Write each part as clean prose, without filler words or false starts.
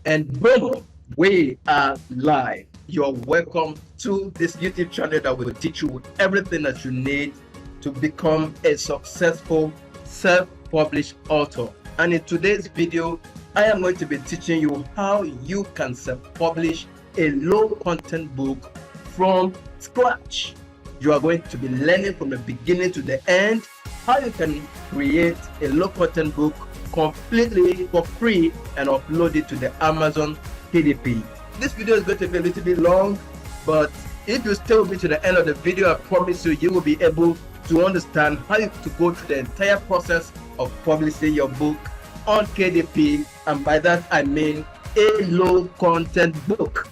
And boom, we are live. You're welcome to this YouTube channel that will teach you everything that you need to become a successful self-published author. And in today's video, I am going to be teaching you how you can self-publish a low content book from scratch. You are going to be learning from the beginning to the end how you can create a low content book completely for free and upload it to the Amazon KDP. This video is going to be a little bit long, but if you stay with me to the end of the video, I promise you, you will be able to understand how you to go through the entire process of publishing your book on KDP, and by that I mean a low content book.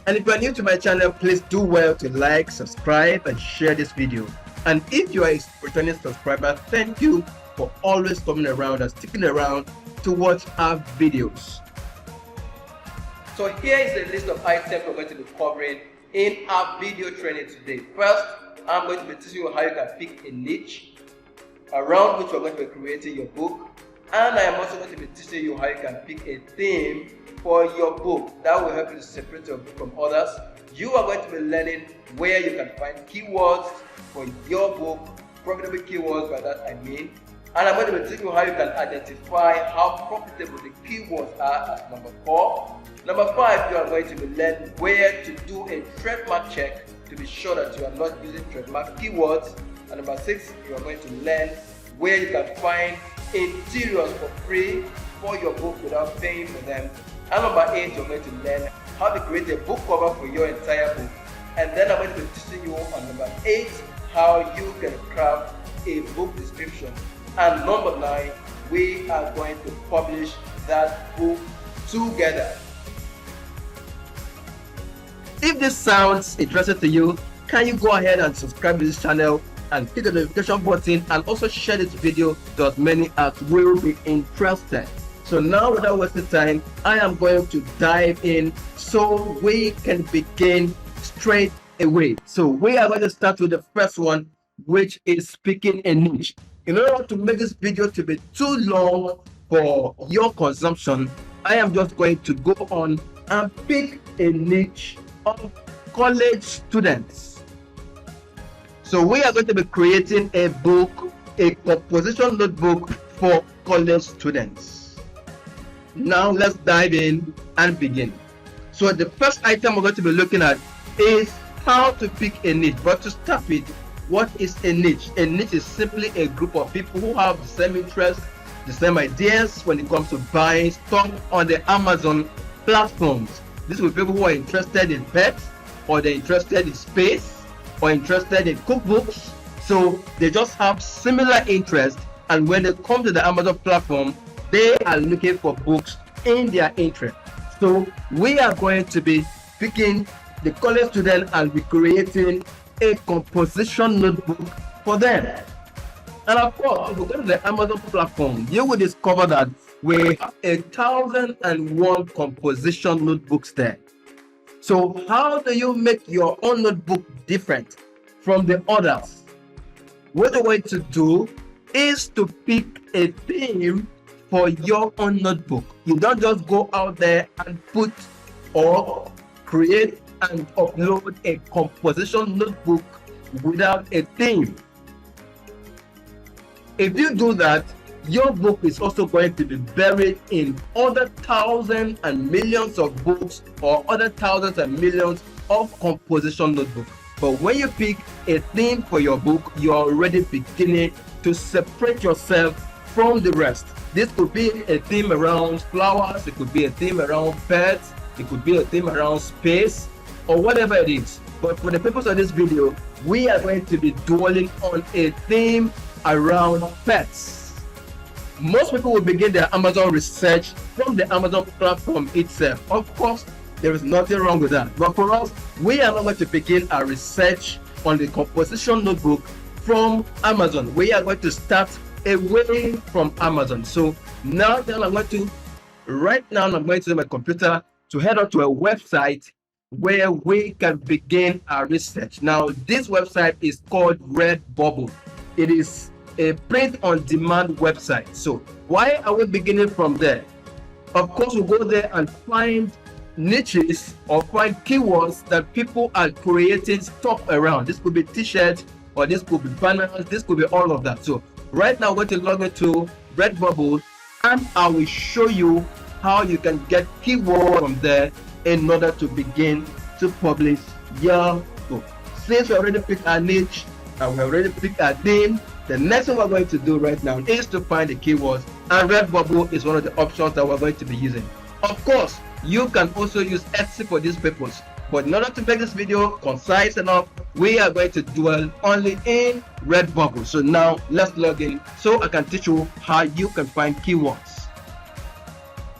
And if you are new to my channel, please do well to like, subscribe, and share this video. And if you are a returning subscriber, thank you for always coming around and sticking around to watch our videos. So here is the list of items we're going to be covering in our video training today. First, I'm going to be teaching you how you can pick a niche around which you're going to be creating your book. And I am also going to be teaching you how you can pick a theme for your book that will help you to separate your book from others. You are going to be learning where you can find keywords for your book, profitable keywords by that I mean. And I'm going to be teaching you how you can identify how profitable the keywords are as number 4. Number 5, you are going to be learning where to do a trademark check to be sure that you are not using trademark keywords. And number 6, you are going to learn where you can find interiors for free for your book without paying for them. And number 8, you're going to learn how to create a book cover for your entire book. And then I'm going to be teaching you on number 8, how you can craft a book description. And number 9, we are going to publish that book together. If this sounds interesting to you, can you go ahead and subscribe to this channel and hit the notification button and also share this video to as many as will be interested. So now, without wasting time, I am going to dive in so we can begin straight away. So we are going to start with the first one, which is picking a niche. In order to make this video to be too long for your consumption, I am just going to go on and pick a niche of college students. So we are going to be creating a book, a composition notebook for college students. Now let's dive in and begin. So the first item we're going to be looking at is how to pick a niche. But to start with, what is a niche? A niche is simply a group of people who have the same interests, the same ideas when it comes to buying stuff on the Amazon platforms. These will be people who are interested in pets, or they're interested in space, or interested in cookbooks. So they just have similar interests, and when they come to the Amazon platform, they are looking for books in their interest. So we are going to be picking the college student and be creating a composition notebook for them. And of course, if you go to the Amazon platform, you will discover that we have 1,001 composition notebooks there. So how do you make your own notebook different from the others? What you're going to do is to pick a theme for your own notebook. You don't just go out there and put or create and upload a composition notebook without a theme. If you do that, your book is also going to be buried in other thousands and millions of books or other thousands and millions of composition notebooks. But when you pick a theme for your book, you're already beginning to separate yourself from the rest. This could be a theme around flowers, it could be a theme around pets, it could be a theme around space, or whatever it is. But for the purpose of this video, we are going to be dwelling on a theme around pets. Most people will begin their Amazon research from the Amazon platform itself. Of course, there is nothing wrong with that. But for us, we are not going to begin our research on the composition notebook from Amazon. We are going to start away from Amazon. So now I'm going to use my computer to head out to a website where we can begin our research. Now, this website is called Redbubble. It is a print-on-demand website. So why are we beginning from there? Of course, we'll go there and find niches or find keywords that people are creating stuff around. This could be t-shirts, or this could be banners, this could be all of that. So right now we're going to log into Redbubble, and I will show you how you can get keywords from there in order to begin to publish your book. Since we already picked our niche and we already picked our theme, the next thing we're going to do right now is to find the keywords, and Redbubble is one of the options that we're going to be using. Of course, you can also use Etsy for this purpose, but in order to make this video concise enough, we are going to dwell only in Redbubble. So now let's log in so I can teach you how you can find keywords.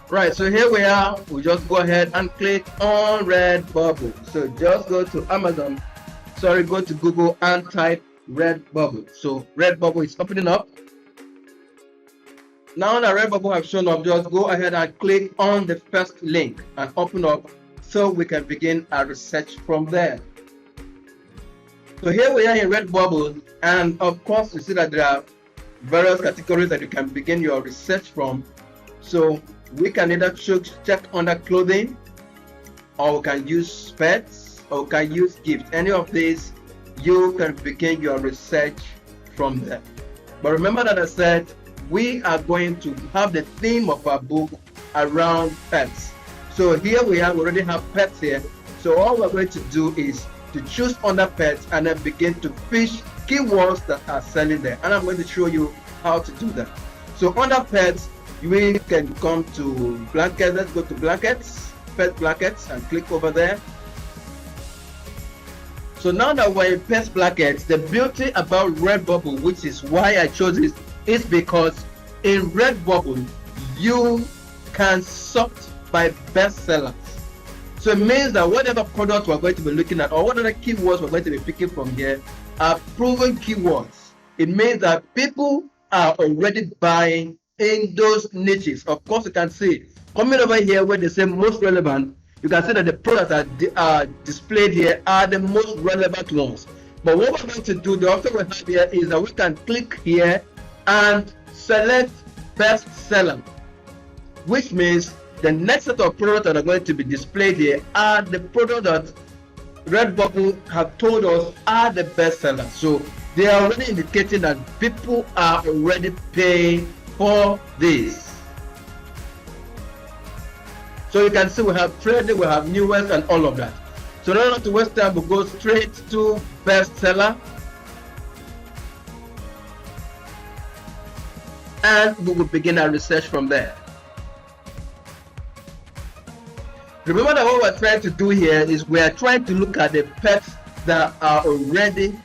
Right, so here we are. We just go ahead and click on Redbubble. So just go to Amazon, go to Google and type Redbubble. So Redbubble is opening up. Now that Redbubble have shown up, just go ahead and click on the first link and open up so we can begin our research from there. So here we are in Redbubble, and of course you see that there are various categories that you can begin your research from. So we can either check under clothing, or we can use pets, or we can use gifts. Any of these, you can begin your research from there. But remember that I said we are going to have the theme of our book around pets. So here we already have pets here. So all we're going to do is to choose under pets and then begin to fish keywords that are selling there. And I'm going to show you how to do that. So under pets, we can come to blankets. Let's go to blankets, pet blankets, and click over there. So now that we're in pet blankets, the beauty about Redbubble, which is why I chose it, is because in Redbubble you can sort by bestsellers. So it means that whatever products we're going to be looking at, or whatever keywords we're going to be picking from here, are proven keywords. It means that people are already buying in those niches. Of course, you can see coming over here where they say most relevant, you can see that the products that are displayed here are the most relevant ones. But what we're going to do, the option we have here is that we can click here and select best seller, which means the next set of products that are going to be displayed here are the products that Redbubble have told us are the best sellers. So they are already indicating that people are already paying for this. So you can see we have trending, we have newest, and all of that. So not to waste time, we'll go straight to bestseller, and we will begin our research from there. Remember that what we're trying to do here is we are trying to look at the pets that are already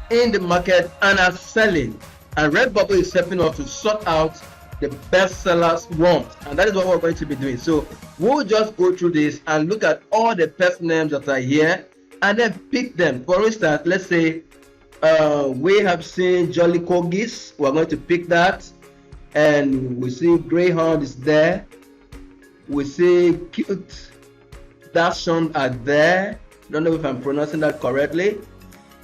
in the market and are selling, and Redbubble is helping us to sort out the best sellers ones, and that is what we're going to be doing. So we'll just go through this and look at all the pet names that are here and then pick them. For instance, let's say we have seen Jolly Corgis. We're going to pick that, and we see Greyhound is there, we see Cute Dachshund are there. Don't know if I'm pronouncing that correctly,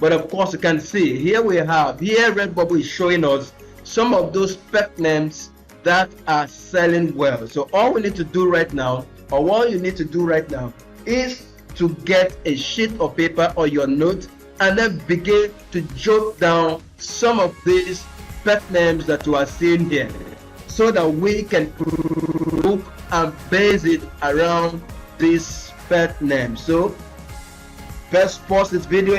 but of course you can see here we have here Redbubble is showing us some of those pet names that are selling well. So all we need to do right now, or what you need to do right now, is to get a sheet of paper or your note and then begin to jot down some of these pet names that you are seeing here, so that we can look and base it around these pet names. So let's pause this video,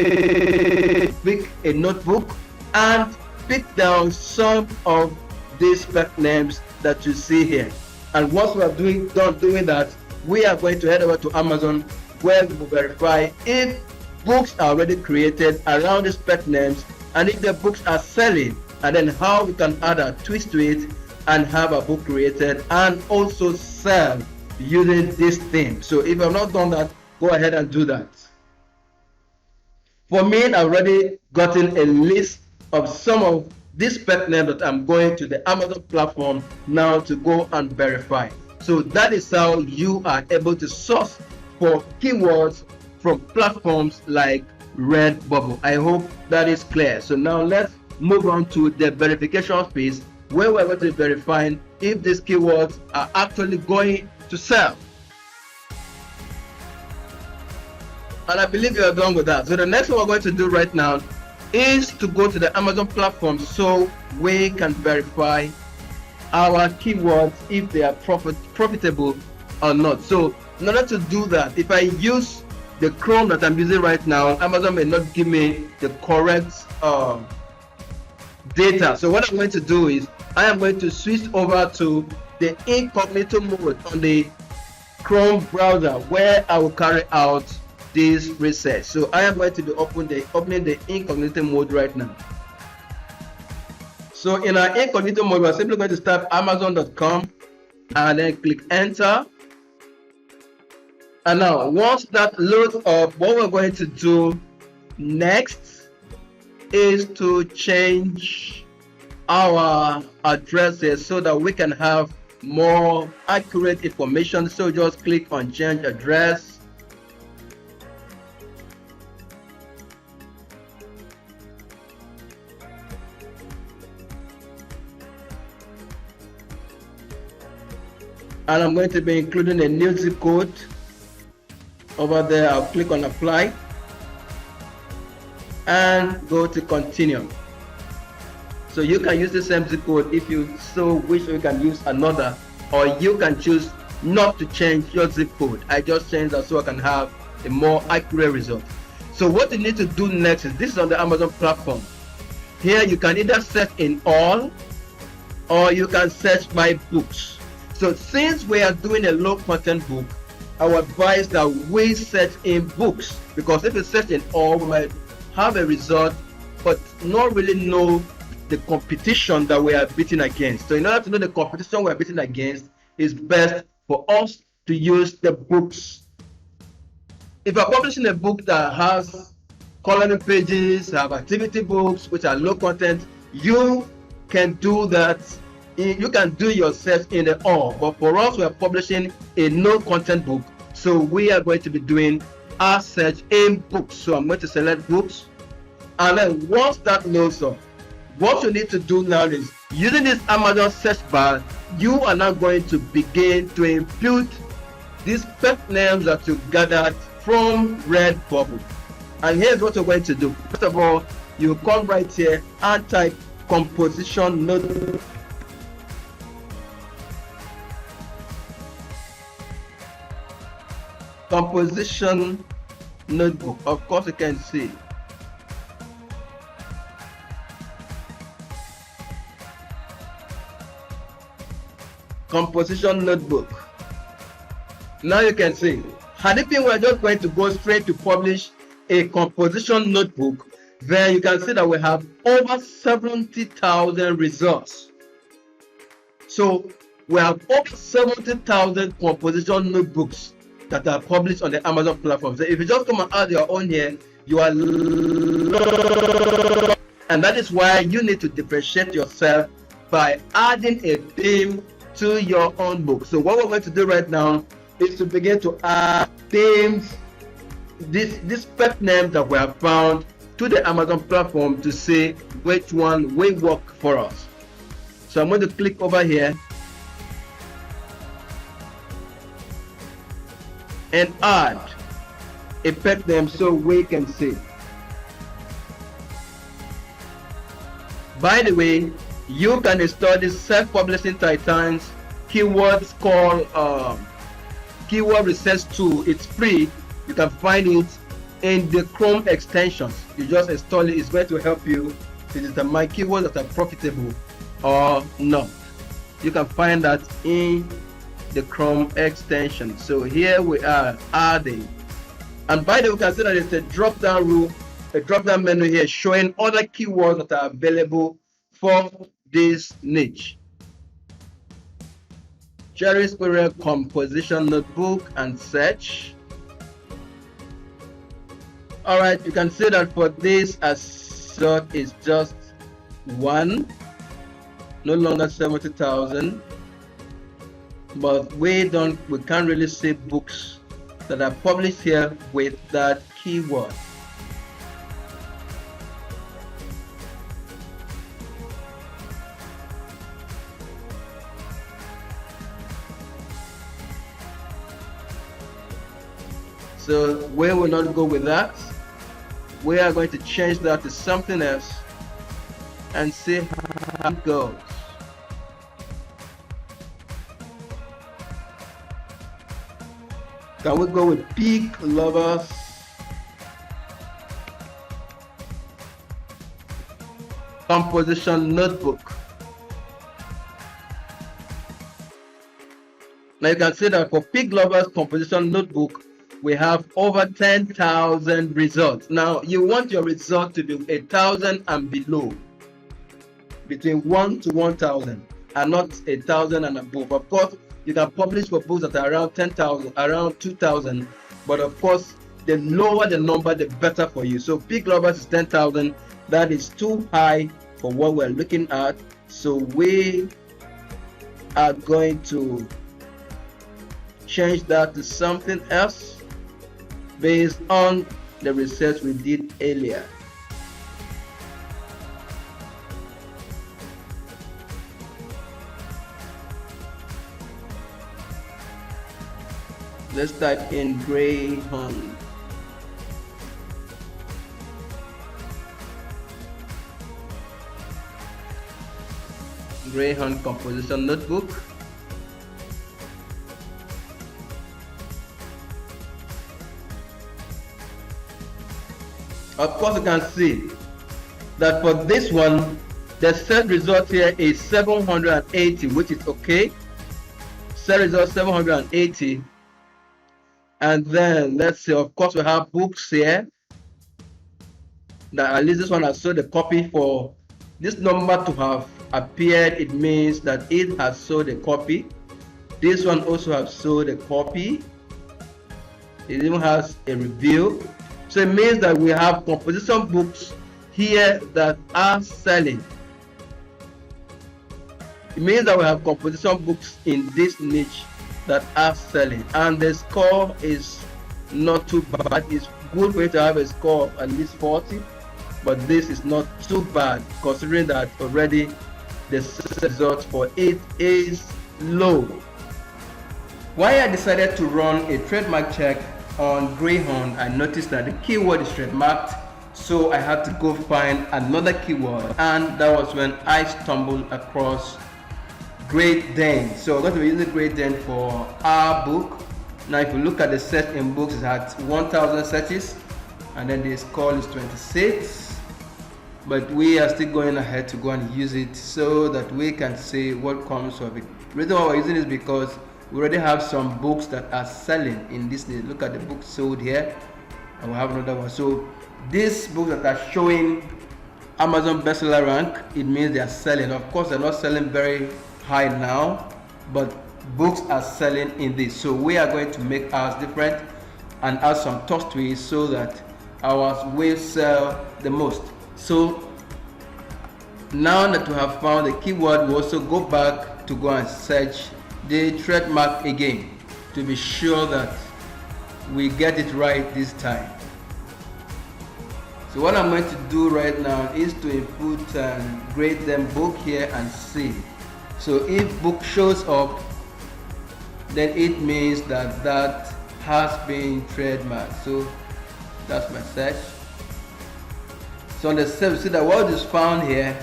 pick a notebook and pick down some of these pet names that you see here. And once we are done doing that, we are going to head over to Amazon, where we will verify if books are already created around these pet names and if the books are selling, and then how we can add a twist to it and have a book created and also sell using this theme. So if you have not done that, go ahead and do that. For me, I've already gotten a list of some of these pet names that I'm going to the Amazon platform now to go and verify. So that is how you are able to source for keywords from platforms like Redbubble. I hope that is clear. So now let's move on to the verification phase, where we're going to verify if these keywords are actually going to sell. And I believe you are done with that. So the next one we're going to do right now is to go to the Amazon platform so we can verify our keywords if they are profitable or not. So in order to do that, if I use the Chrome that I'm using right now, Amazon may not give me the correct data. So what I'm going to do is I am going to switch over to the incognito mode on the Chrome browser where I will carry out this research. So I am going to be opening the incognito mode right now. So in our incognito mode, we're simply going to type amazon.com and then click enter. And now once that loads up, what we're going to do next is to change our addresses so that we can have more accurate information. So just click on change address. And I'm going to be including a new zip code over there. I'll click on apply and go to continue. So you can use the same zip code if you so wish. You can use another, or you can choose not to change your zip code. I just changed that so I can have a more accurate result. So what you need to do next is, this is on the Amazon platform. Here you can either search in all or you can search by books. So since we are doing a low content book, I would advise that we search in books, because if you search in all, we might have a result but not really know the competition that we are beating against. So in order to know the competition we are beating against, it's best for us to use the books. If you're publishing a book that has coloring pages, have activity books which are low content, you can do that. You can do your search in the all, but for us, we are publishing a no content book, so we are going to be doing our search in books. So I'm going to select books, and then once that loads up, what you need to do now is, using this Amazon search bar, you are now going to begin to impute these pet names that you gathered from Redbubble. And here's what you're going to do. First of all, you come right here and type composition notebook. Composition notebook. Of course, you can see. Composition notebook. Now you can see. Had it been we're just going to go straight to publish a composition notebook, then you can see that we have over 70,000 results. So we have over 70,000 composition notebooks that are published on the Amazon platform. So if you just come and add your own here, you are, and that is why you need to differentiate yourself by adding a theme to your own book. So what we're going to do right now is to begin to add themes, this pet name that we have found, to the Amazon platform to see which one will work for us. So I'm going to click over here and add a pet name so we can see. By the way, you can install this self-publishing Titans keywords called keyword research tool. It's free. You can find it in the Chrome extensions. You just install it. It's going to help you to determine keywords that are profitable or not. You can find that in the Chrome extension. So here we are adding, and by the way, you can see that it's a drop down menu here showing other keywords that are available for this niche. Cherry Squirrel composition notebook and search. All right, you can see that for this assert is just one, no longer 70,000. But we can't really see books that are published here with that keyword. So we will not go with that. We are going to change that to something else and see how it goes. Can we go with Peak Lovers? Composition Notebook. Now you can see that for Peak Lovers Composition Notebook, we have over 10,000 results. Now you want your result to be 1,000 and below, between 1 to 1,000, and not 1,000 and above. Of course, you can publish for books that are around 10,000, around 2,000, but of course, the lower the number, the better for you. So Peak Lovers is 10,000. That is too high for what we're looking at. So we are going to change that to something else based on the research we did earlier. Let's type in Greyhound. Greyhound Composition Notebook. Of course, you can see that for this one, the set result here is 780, which is okay. Set result 780. And then let's see, of course, we have books here. That at least this one has sold a copy. For this number to have appeared, it means that it has sold a copy. This one also has sold a copy. It even has a review. So it means that we have composition books here that are selling. It means that we have composition books in this niche that are selling, and the score is not too bad. It's good for you to have a score of at least 40, but this is not too bad considering that already the result for it is low. Why I decided to run a trademark check on Greyhound, I noticed that the keyword is trademarked, so I had to go find another keyword, and that was when I stumbled across Great Dane. So we're going to be using Great Dane for our book. Now if you look at the search in books, it's at 1,000 searches, and then the score is 26, but we are still going ahead to go and use it so that we can see what comes of it. The reason why we're using it is because we already have some books that are selling in this. Look at the books sold here, and we have another one. So these books that are showing Amazon bestseller rank, it means they are selling. Of course, they're not selling very high now, but books are selling in this. So we are going to make ours different and add some touch to it so that ours will sell the most. So now that we have found the keyword, we also go back to go and search the trademark again to be sure that we get it right this time. So what I'm going to do right now is to input Great Dane book here and see. So if book shows up, then it means that that has been trademarked. So that's my search. So on the search, you see that what is found here,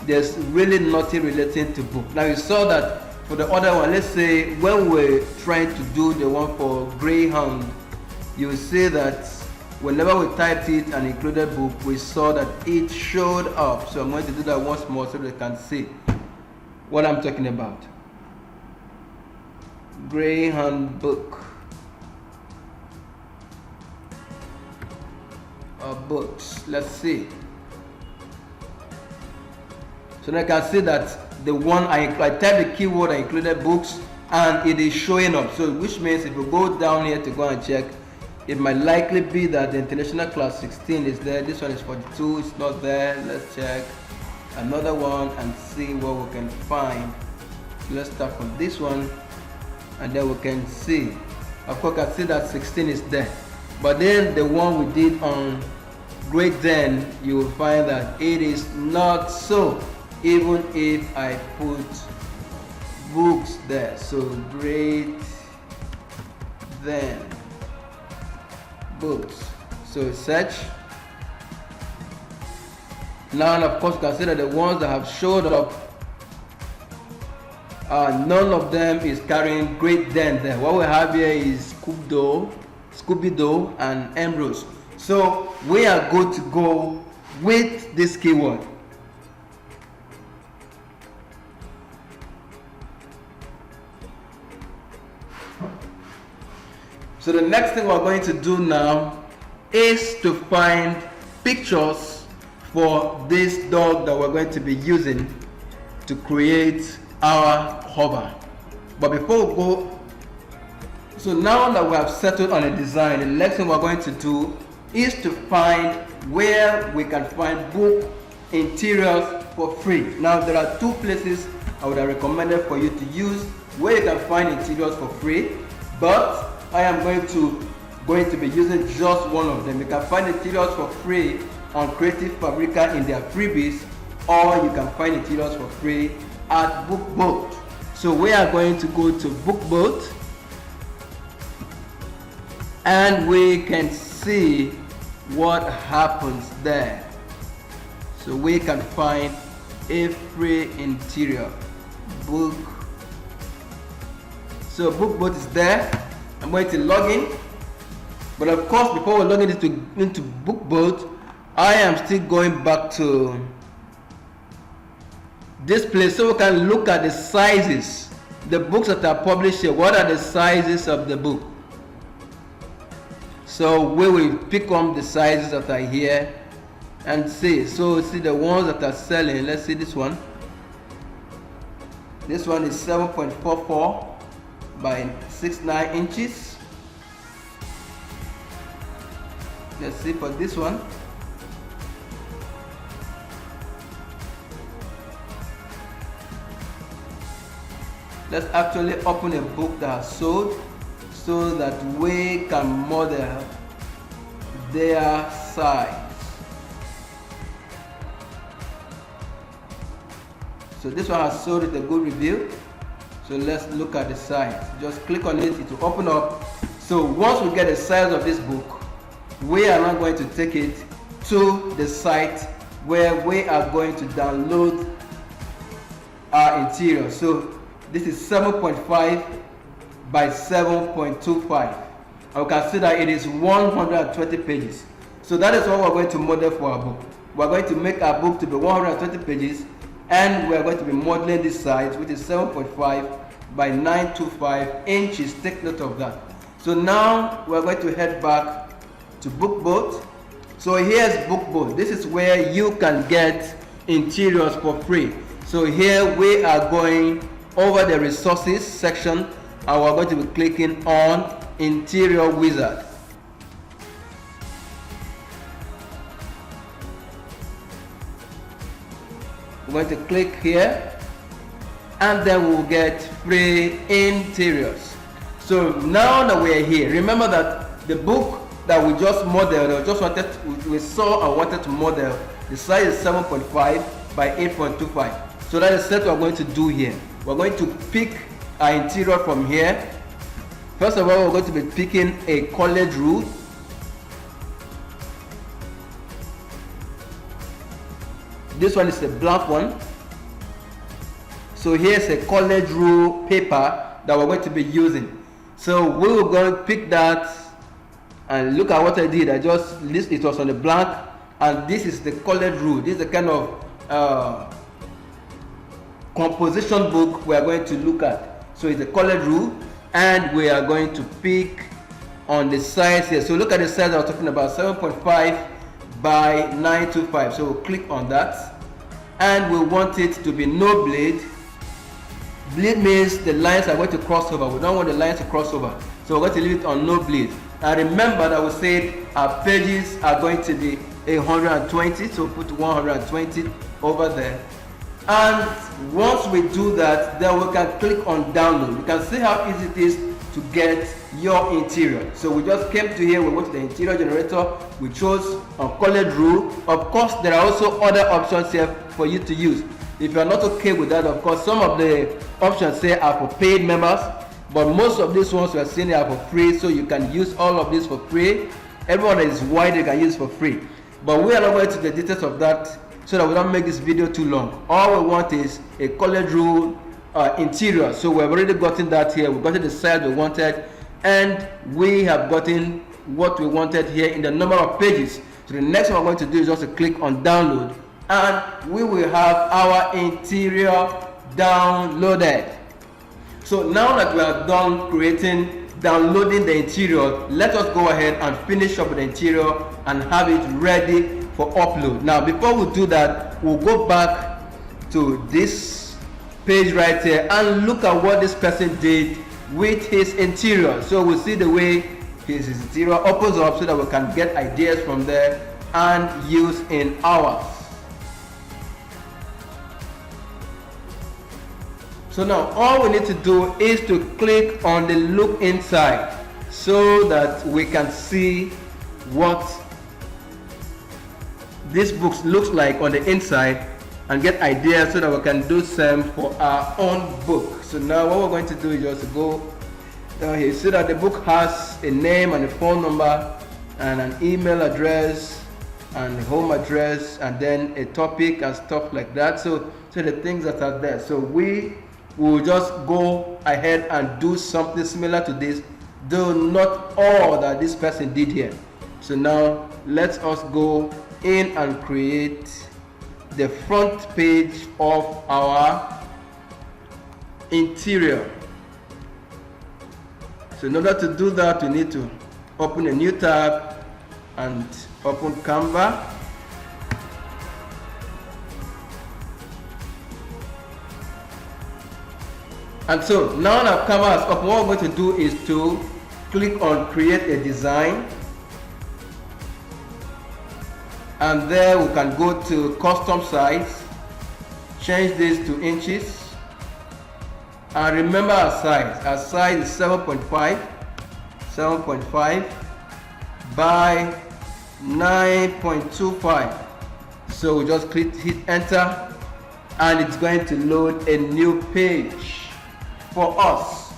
there's really nothing relating to book. Now you saw that for the other one, let's say when we're trying to do the one for Greyhound, you will see that whenever we typed it and included book, we saw that it showed up. So I'm going to do that once more so they can see what I'm talking about. Greyhound book or books. Let's see. So now I can see that the one I typed the keyword, I included books, and it is showing up. So which means if we go down here to go and check, it might likely be that the International Class 16 is there. This one is 42, it's not there. Let's check another one and see what we can find. Let's start from this one, and then we can see. Of course, I can see that 16 is there. But then the one we did on Great Dane, you will find that it is not so, even if I put books there. So Great Dane. books. So search. Now of course you can see that the ones that have showed up, none of them is carrying Great Dane there. What we have here is Scooby-Doo and Ambrose. So we are good to go with this keyword. So the next thing we're going to do now is to find pictures for this dog that we're going to be using to create our cover. But before we go, so now that we have settled on a design, the next thing we're going to do is to find where we can find book interiors for free. Now there are two places I would have recommended for you to use where you can find interiors for free, but I am going to be using just one of them. You can find interiors for free on Creative Fabrica in their freebies, or you can find interiors for free at BookBoat. So we are going to go to BookBoat, and we can see what happens there. So we can find a free interior book. So BookBoat is there. I'm going to log in, but of course before we log into BookBoat, I am still going back to this place so we can look at the sizes, the books that are published here. What are the sizes of the book? So we will pick up the sizes that are here and see. So see the ones that are selling. Let's see this one. This one is 7.44 by 6.9 inches. Let's see for this one. Let's actually open a book that has sold so that we can model their size. So this one has sold with a good review. So let's look at the size. Just click on it, it will open up. So once we get the size of this book, we are now going to take it to the site where we are going to download our interior. So this is 7.5 by 7.25. And we can see that it is 120 pages. So that is what we're going to model for our book. We're going to make our book to be 120 pages, and we're going to be modeling this size, which is 7.5 by 925 inches. Take note of that. So now we're going to head back to BookBoat. So here's BookBoat. This is where you can get interiors for free. So here we are going over the resources section, and we're going to be clicking on Interior Wizard. We're going to click here, and then we'll get free interiors. So now that we're here, remember that the book that we just modeled, we saw and wanted to model, the size is 7.5 by 8.25. So that is what we're going to do here. We're going to pick our interior from here. First of all, we're going to be picking a college rule. This one is a black one. So here's a college rule paper that we're going to be using. So we will go and pick that, and look at what I did. I just list it was on the blank, and this is the college rule. This is the kind of composition book we are going to look at. So it's a college rule, and we are going to pick on the size here. So look at the size I was talking about, 7.5 by 925. So we'll click on that, and we want it to be no bleed. Bleed means the lines are going to cross over. We don't want the lines to cross over, so we're going to leave it on no bleed. And remember that we said our pages are going to be 120, so put 120 over there. And once we do that, then we can click on download. You can see how easy it is to get your interior. So we just came to here, we went to the interior generator, we chose on college rule. Of course, there are also other options here for you to use. If you are not okay with that, of course, some of the options here are for paid members, but most of these ones we are seeing are for free, so you can use all of this for free. everyone that is wide, they can use for free. But we are not going to the details of that so that we don't make this video too long. All we want is a college rule interior. So we've already gotten that here. We've gotten the size we wanted, and we have gotten what we wanted here in the number of pages. So the next one we're going to do is just to click on download, and we will have our interior downloaded. So now that we are done downloading the interior, let us go ahead and finish up with the interior and have it ready for upload. Now before we do that, we'll go back to this page right here and look at what this person did with his interior. So we'll see the way his interior opens up so that we can get ideas from there and use in ours. So now all we need to do is to click on the look inside so that we can see what this book looks like on the inside and get ideas so that we can do some for our own book. So now what we're going to do is just go down here. See that the book has a name and a phone number and an email address and home address and then a topic and stuff like that. So the things that are there. So we will just go ahead and do something similar to this, though not all that this person did here. So now let us go in and create the front page of our interior. So in order to do that, we need to open a new tab and open Canva. And so now that Canva is up, what we're going to do is to click on create a design, and there we can go to custom size, change this to inches, and remember our size. Our size is 7.5 by 9.25. So we just hit enter, and it's going to load a new page for us.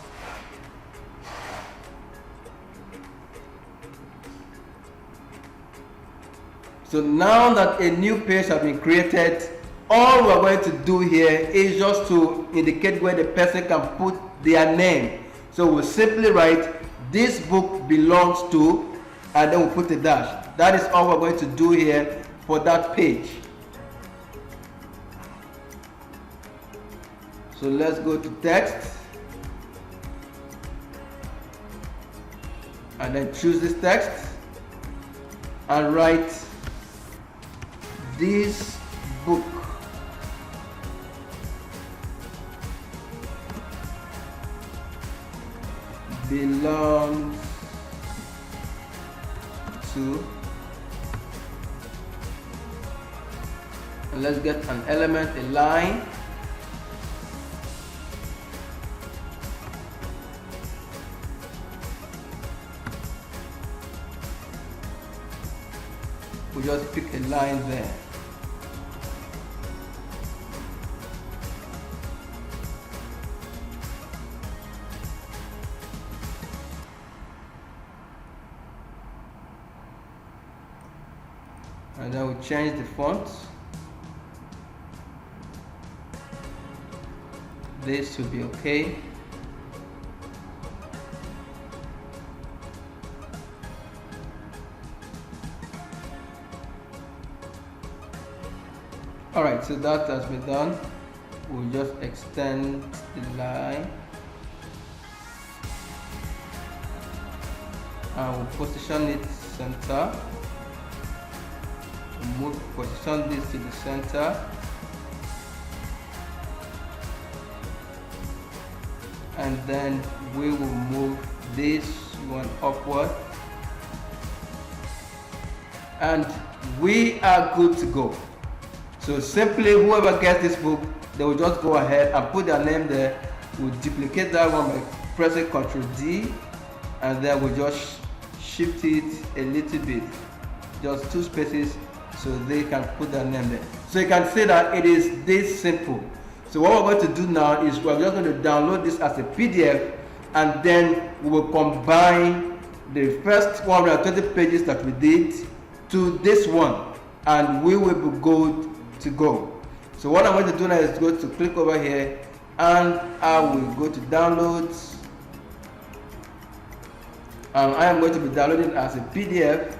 So now that a new page has been created, all we're going to do here is just to indicate where the person can put their name. So we'll simply write this book belongs to, and then we'll put a dash. That is all we're going to do here for that page. So let's go to text and then choose this text and write this book belongs to, and let's get an element, a line, we just pick a line there. And then we change the font. This should be okay. Alright, so that has been done. We'll just extend the line and we'll position it center. Position this to the center, and then we will move this one upward, and we are good to go. So simply whoever gets this book, they will just go ahead and put their name there. We'll duplicate that one by pressing Ctrl D, and then we'll just shift it a little bit, just 2 spaces, so they can put their name there. So you can see that it is this simple. So what we're going to do now is we're just going to download this as a PDF, and then we will combine the first 120 pages that we did to this one, and we will be good to go. So what I'm going to do now is go to click over here, and I will go to downloads, and I am going to be downloading as a PDF.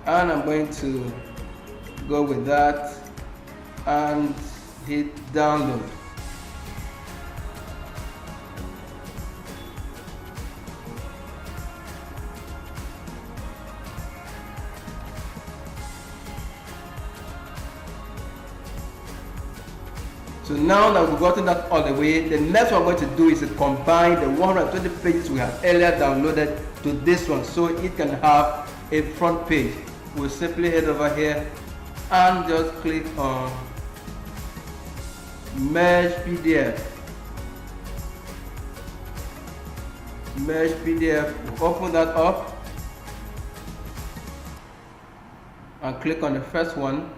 And I'm going to go with that and hit download. So now that we've gotten that all the way, the next one I'm going to do is to combine the 120 pages we have earlier downloaded to this one, so it can have a front page. We'll simply head over here and just click on Merge PDF. Merge PDF. We'll open that up and click on the first one.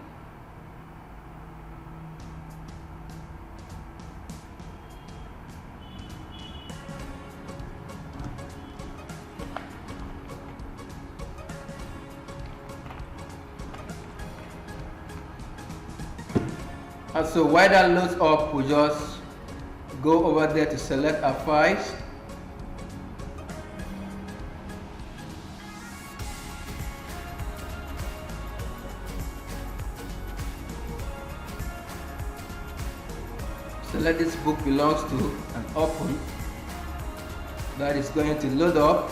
And so while that loads up, we just go over there to select our files. Select this book belongs to and open. That is going to load up.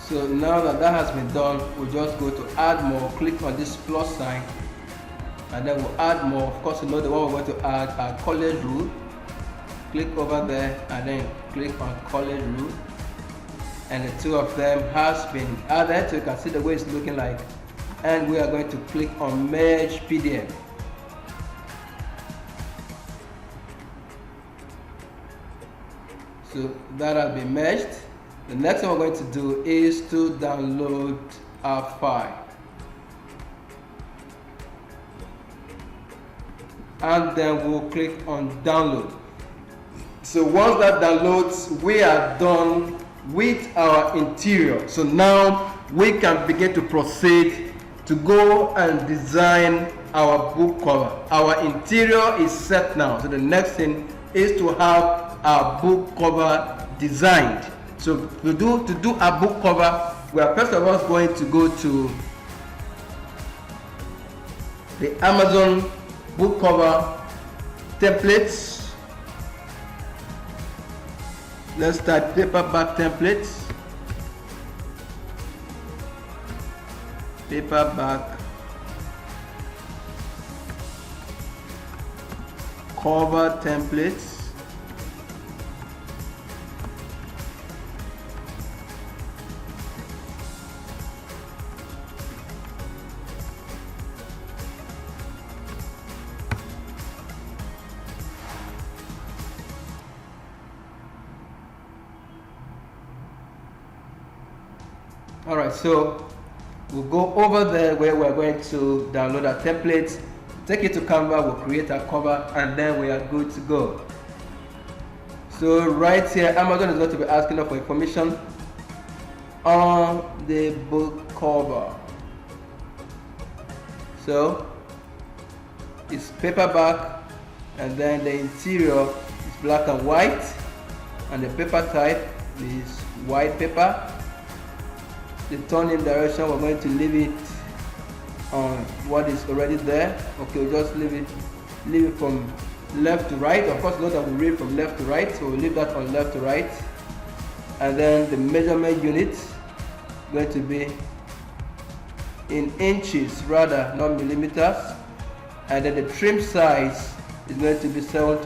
So now that that has been done, we'll just go to add more, click on this plus sign, and then we'll add more. Of course, you know the one we're going to add our college rule. Click over there and then click on college rule, and the two of them has been added, so you can see the way it's looking like. And we are going to click on merge PDF. So that has been merged. The next thing we're going to do is to download our file. And then we'll click on download. So once that downloads, we are done with our interior. So now we can begin to proceed to go and design our book cover. Our interior is set now. So the next thing is to have our book cover designed. So to do a book cover, we are first of all going to go to the Amazon book cover templates. Let's type paperback templates. Paperback cover templates. Alright, so we'll go over there where we're going to download our templates, take it to Canva, we'll create our cover, and then we are good to go. So right here, Amazon is going to be asking us for information on the book cover. So it's paperback, and then the interior is black and white, and the paper type is white paper. The turning direction, we're going to leave it on what is already there. Okay, we'll just leave it from left to right. Of course, note that we read from left to right, so we'll leave that on left to right. And then the measurement unit is going to be in inches rather, not millimeters. And then the trim size is going to be 7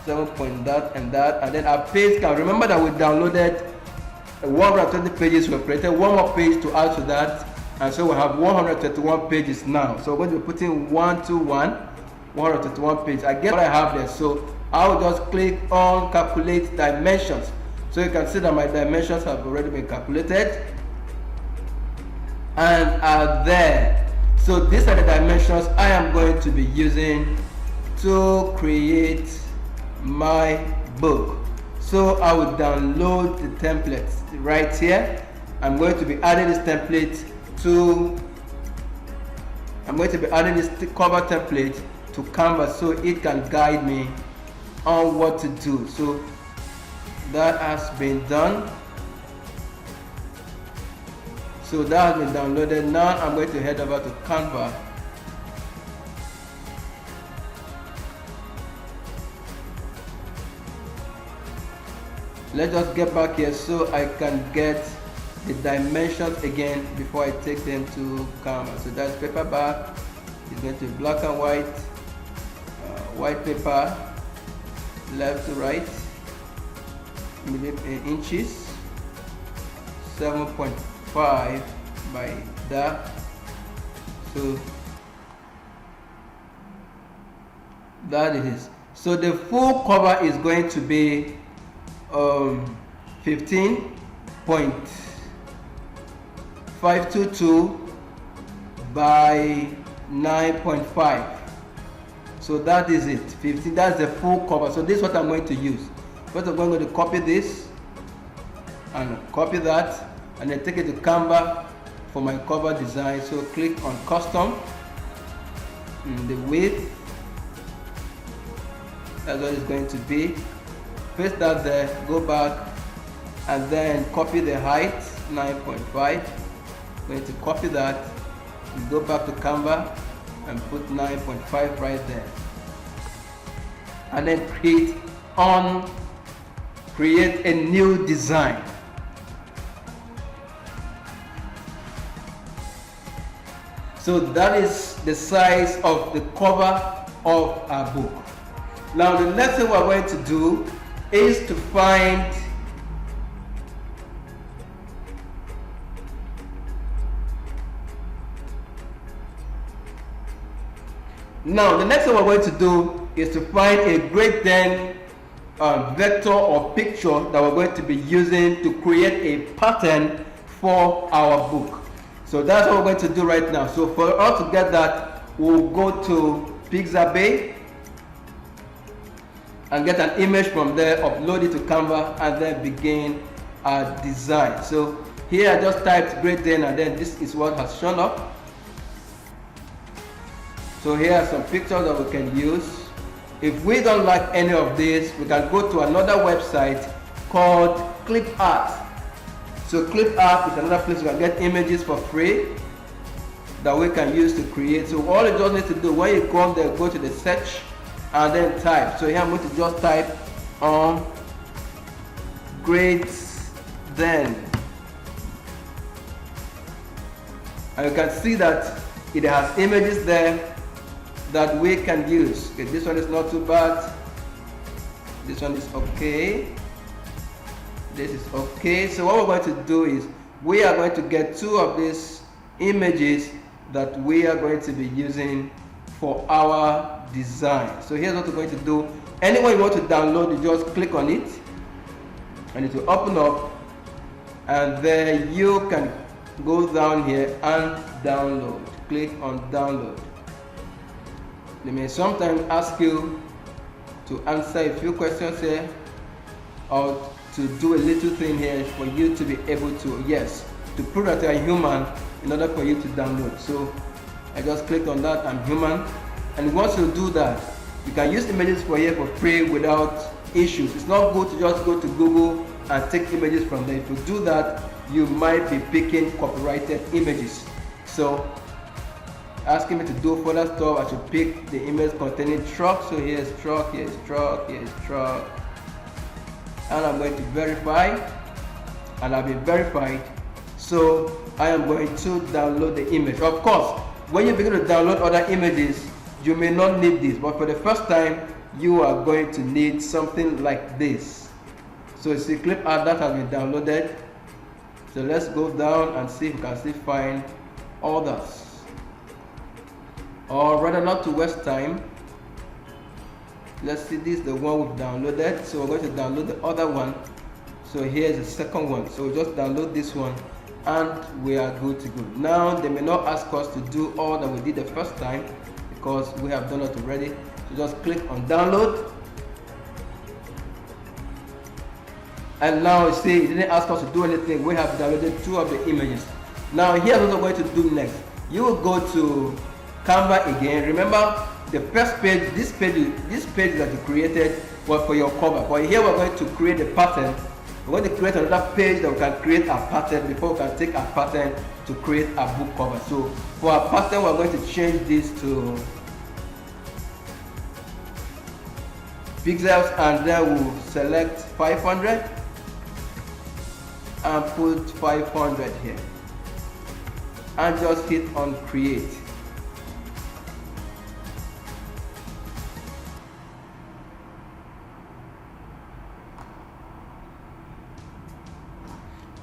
point that and that. And then our page count, remember that we downloaded 120 pages, we created one more page to add to that, and so we have 131 pages now. So we're going to be putting 131 pages. I get what I have there, so I'll just click on calculate dimensions. So you can see that my dimensions have already been calculated and are there. So these are the dimensions I am going to be using to create my book. So I will download the templates right here. I'm going to be adding this template to cover template to Canva so it can guide me on what to do. So that has been done. So that has been downloaded. Now I'm going to head over to Canva. Let's just get back here so I can get the dimensions again before I take them to Canva. So that's paperback. It's going to be black and white, white paper, left to right, inches, 7.5 by that. So that it is. So the full cover is going to be 15.522 by 9.5. So that is it. 15. That's the full cover. So this is what I'm going to use. First I'm going to copy this and copy that, and then take it to Canva for my cover design. So click on custom, the width, that's what it's going to be. Paste that there, go back, and then copy the height, 9.5. Going to copy that, go back to Canva and put 9.5 right there. And then create a new design. So that is the size of the cover of our book. Now the next thing we're going to do is to find a Great Dane vector or picture that we're going to be using to create a pattern for our book. So that's what we're going to do right now. So for us to get that, we'll go to Pixabay and get an image from there, upload it to Canva, and then begin our design. So here I just typed Great Dane, and then this is what has shown up. So here are some pictures that we can use. If we don't like any of this, we can go to another website called ClipArt. So ClipArt is another place we can get images for free that we can use to create. So all you just need to do when you come there, go to the search and then type. So here I'm going to just type on Great Dane, and you can see that it has images there that we can use. Okay, this one is not too bad. This one is okay. This is okay. So what we're going to do is we are going to get two of these images that we are going to be using for our design. So here's what we're going to do. Anyone you want to download, you just click on it and it will open up, and then you can go down here and download. Click on download. They may sometimes ask you to answer a few questions here, or to do a little thing here for you to be able to, to prove that you are human in order for you to download. So I just clicked on that, I'm human. And once you do that, you can use images for here for free without issues. It's not good to just go to Google and take images from there. If you do that, you might be picking copyrighted images. So asking me to do further stuff, I should pick the image containing truck. So here's truck, here's truck, here's truck. And I'm going to verify, and I've been verified. So I am going to download the image. Of course, when you begin to download other images, you may not need this, but for the first time, you are going to need something like this. So you see ClipArt that has been downloaded. So let's go down and see if we can still find others. Or rather, not to waste time, let's see, this is the one we've downloaded. So we're going to download the other one. So here's the second one. So we just download this one and we are good to go. Now they may not ask us to do all that we did the first time because we have done it already. So just click on download. And now you see it didn't ask us to do anything. We have downloaded 2 of the images. Now here's what we're going to do next. You will go to Canva again. Remember the first page, this page that you created was for your cover. But here we're going to create a pattern. We're going to create another page that we can create a pattern before we can take a pattern to create a book cover. So for our pattern, we're going to change this to pixels, and then we'll select 500 and put 500 here and just hit on create.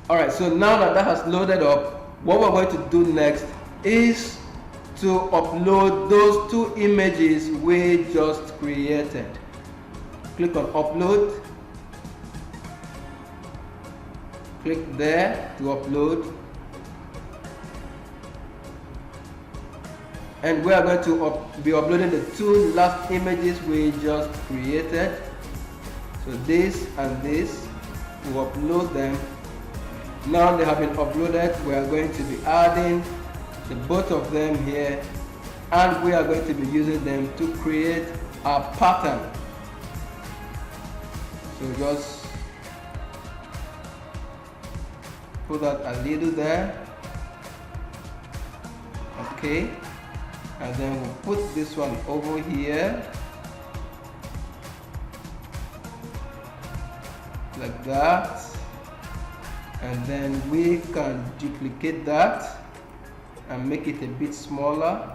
Alright, so now that has loaded up, what we're going to do next is to upload those 2 images we just created. Click on upload. Click there to upload. And we are going to be uploading the 2 last images we just created. So this and this, we'll upload them. Now they have been uploaded, we are going to be adding the both of them here, and we are going to be using them to create a pattern. So just put that a little there. Okay, and then we'll put this one over here like that. And then we can duplicate that and make it a bit smaller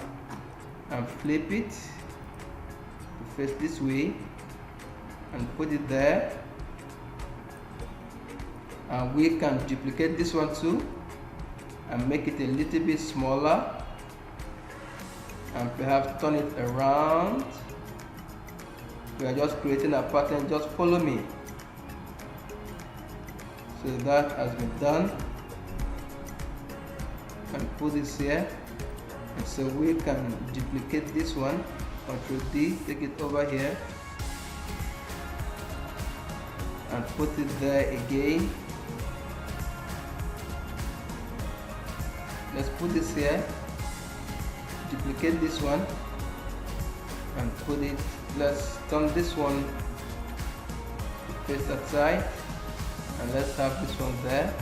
and flip it to face this way and put it there. And we can duplicate this one too and make it a little bit smaller and perhaps turn it around. We are just creating a pattern, just follow me. So that has been done, and put this here. And so we can duplicate this one, Ctrl D, take it over here and put it there again. Let's put this here, duplicate this one and put it, let's turn this one to face that side. And let's have this one there,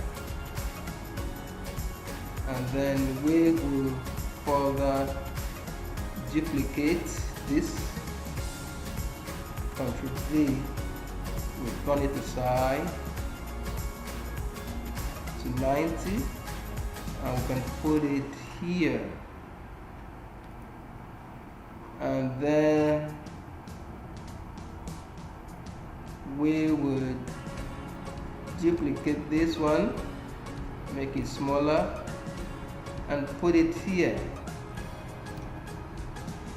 and then we will further duplicate this. Ctrl D, we'll turn it aside to 90, and we can put it here, and then we would duplicate this one, make it smaller and put it here.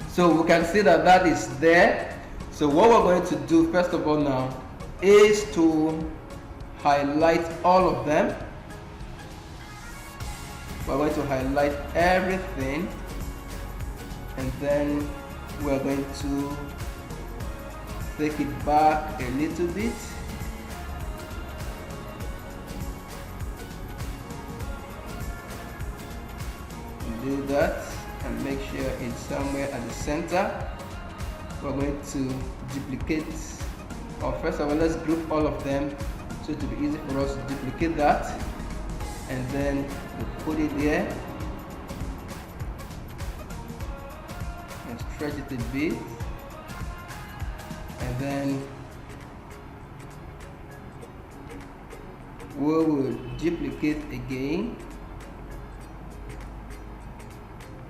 So we can see that that is there. So what we're going to do first of all now is to highlight all of them. We're going to highlight everything, and then we're going to take it back a little bit. Do that and make sure it's somewhere at the center. We're going to duplicate, or first of all, let's group all of them so it will be easy for us to duplicate that, and then we'll put it there and stretch it a bit, and then we will duplicate again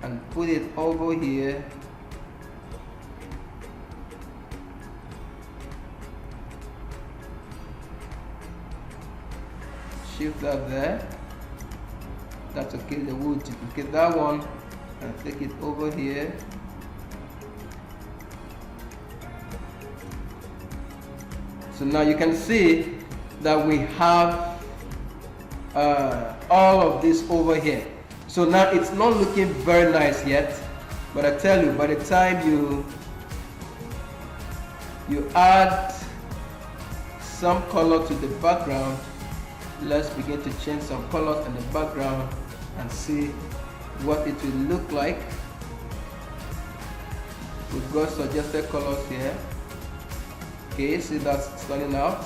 and put it over here. Shift that there. That's okay. Then we'll duplicate that one and take it over here. So now you can see that we have all of this over here. So now it's not looking very nice yet, but I tell you, by the time you you add some color to the background. Let's begin to change some colors in the background and see what it will look like. We've got suggested colors here. Okay, see that's turning out.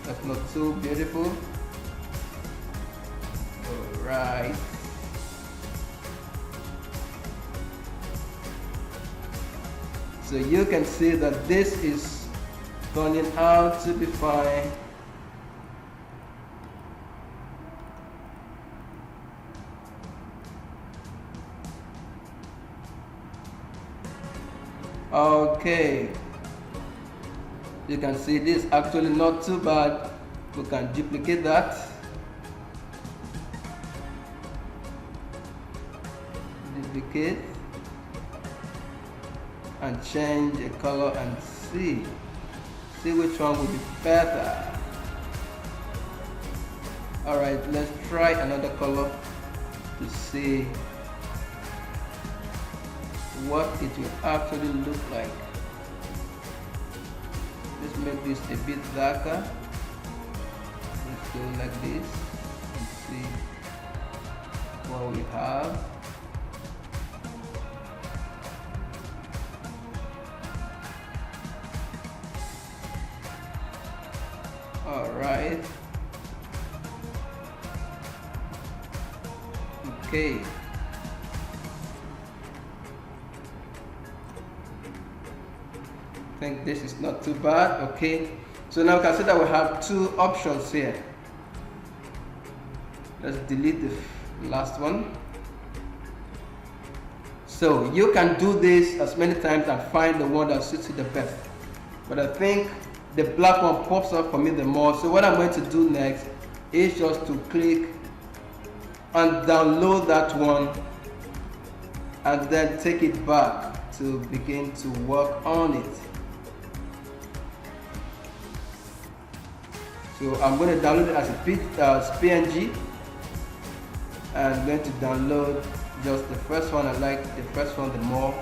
That's not so beautiful. Alright. So you can see that this is turning out to be fine. Okay, you can see this actually not too bad. We can duplicate that. Duplicate and change the color and see which one will be better. Alright, let's try another color to see what it will actually look like. Let's make this a bit darker. Let's go like this and see what we have. Alright. Okay. I think this is not too bad. Okay, so now you can see that we have two options here. Let's delete the last one. So you can do this as many times and find the one that suits you the best, but I think the black one pops up for me the more. So what I'm going to do next is just to click and download that one and then take it back to begin to work on it. So I'm going to download it as a PNG, and I'm going to download just the first one. I like the first one the more,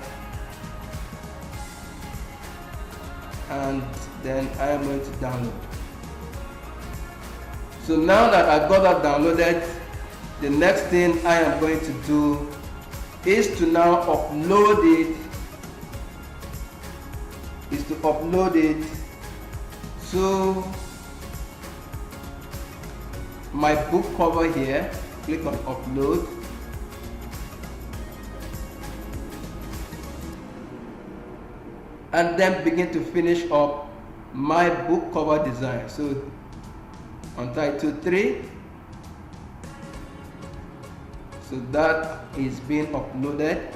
and then I am going to download. So now that I've got that downloaded, the next thing I am going to do is to now upload it to my book cover here. Click on upload. And then begin to finish up my book cover design. So on title 3, so that is being uploaded.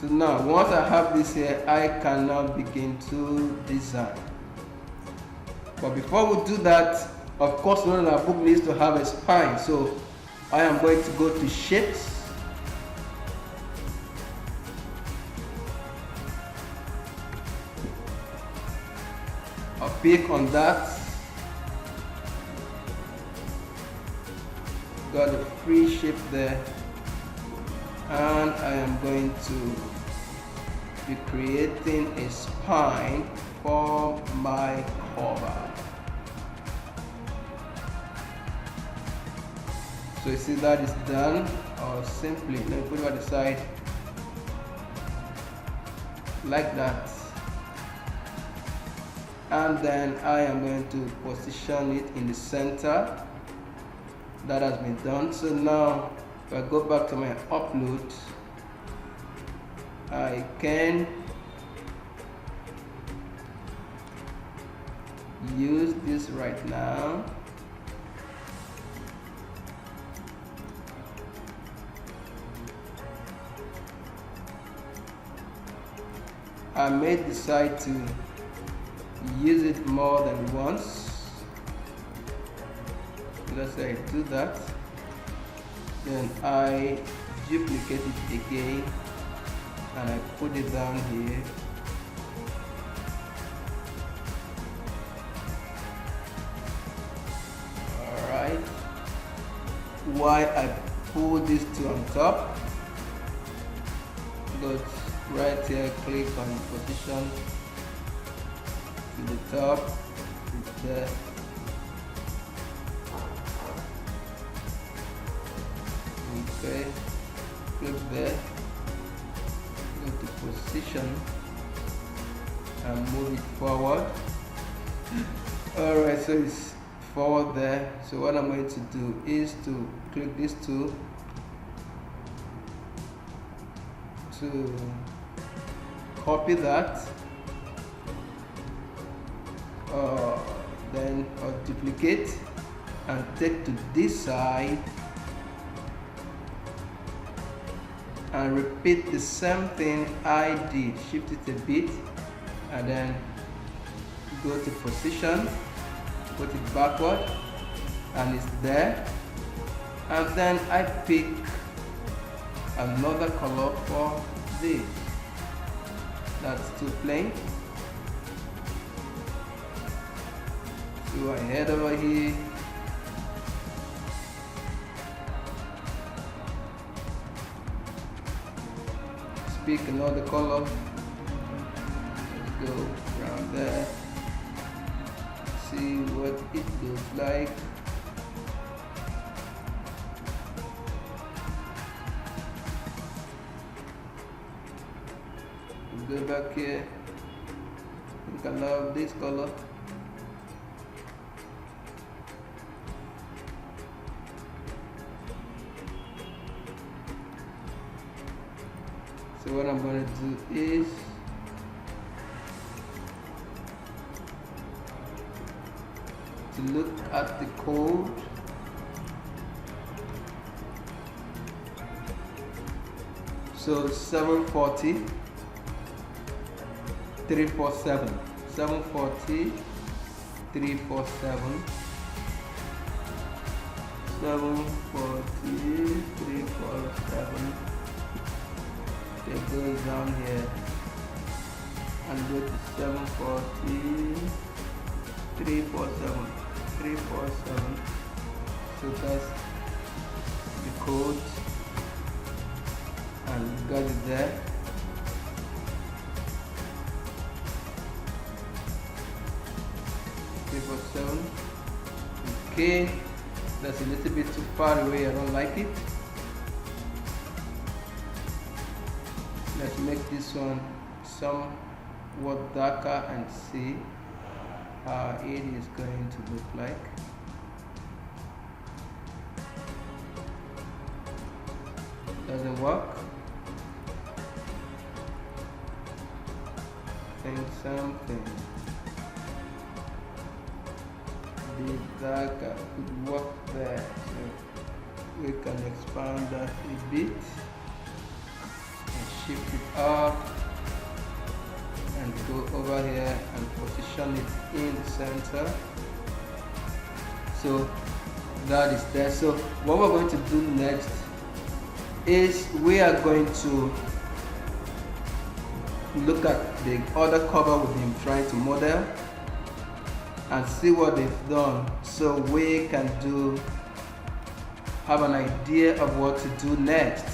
So now once I have this here, I can now begin to design. But before we do that, of course, one of our book needs to have a spine. So I am going to go to shapes. I'll pick on that. Got a free shape there, and I am going to be creating a spine for my cover. So you see that is done, or simply let me put it on the side like that, and then I am going to position it in the center. That has been done. So now if I go back to my upload, I can use this right now. I may decide to use it more than once. Let's say I do that, then I duplicate it again and I put it down here. Alright, why I pull these two on top, but right here, click on position to the top. It's there. Okay, click there, go to position and move it forward. Alright, so it's forward there. So what I'm going to do is to click this tool to copy that, then duplicate and take to this side and repeat the same thing I did. Shift it a bit and then go to position, put it backward, and it's there. And then I pick another color for this. That's too plain. So I head over here, pick another color. Let's go around there, see what it looks like. Go back here. I think I love this color. So what I'm going to do is to look at the code. So 740 347, 740 347, 740 347. It goes down here and go to 740 347, 347. So that's the code, and we got it there. Okay, that's a little bit too far away, I don't like it. Let's make this one somewhat darker and see how it is going to look like. Doesn't work. Think something bit darker could work there. So we can expand that a bit. Shift it up and go over here and position it in the center. So that is there. So what we're going to do next is we are going to look at the other cover we've been trying to model and see what they've done, so we can have an idea of what to do next.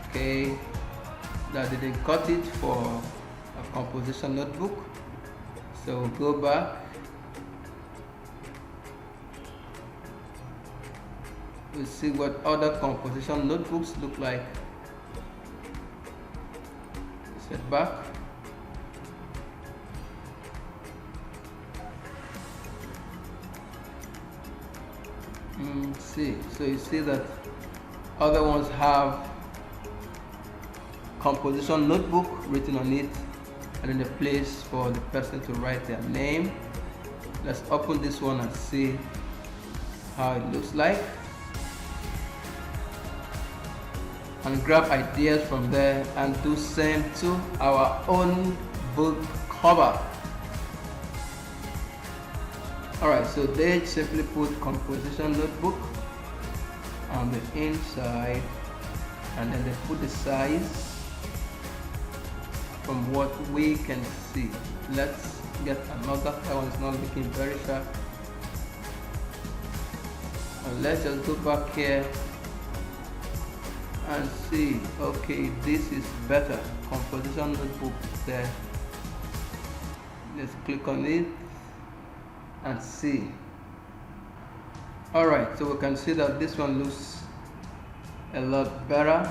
Okay, that didn't cut it for a composition notebook, so we'll go back. We'll see what other composition notebooks look like. Set back. See, so you see that other ones have composition notebook written on it, and then a place for the person to write their name. Let's open this one and see how it looks like, and grab ideas from there and do same to our own book cover. Alright, so they simply put composition notebook on the inside, and then they put the size from what we can see. Let's get another. That one is not looking very sharp. And let's just go back here and see. Okay, this is better. Composition notebook there. Let's click on it and see. Alright, so we can see that this one looks a lot better.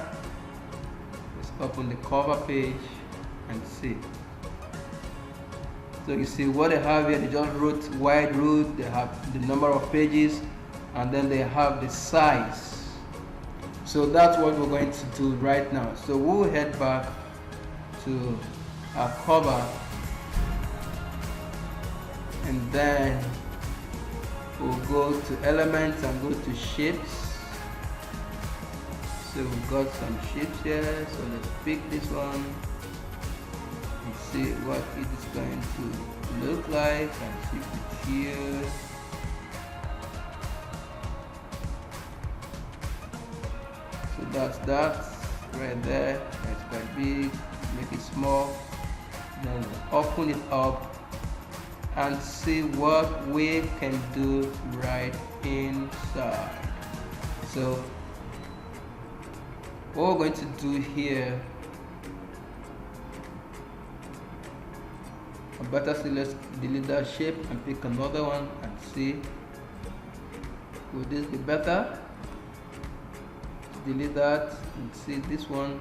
Let's open the cover page and see. So you see what they have here, they just wrote wide root, they have the number of pages, and then they have the size. So that's what we're going to do right now. So we'll head back to our cover, and then we'll go to elements and go to shapes. So we've got some shapes here, so let's pick this one and see what it is going to look like, and shift it here. So that's that right there. It's quite big. Make it small. Then open it up and see what we can do right inside. So what we're going to do here, or better still, let's delete that shape and pick another one and see, would this be better? Delete that and see this one.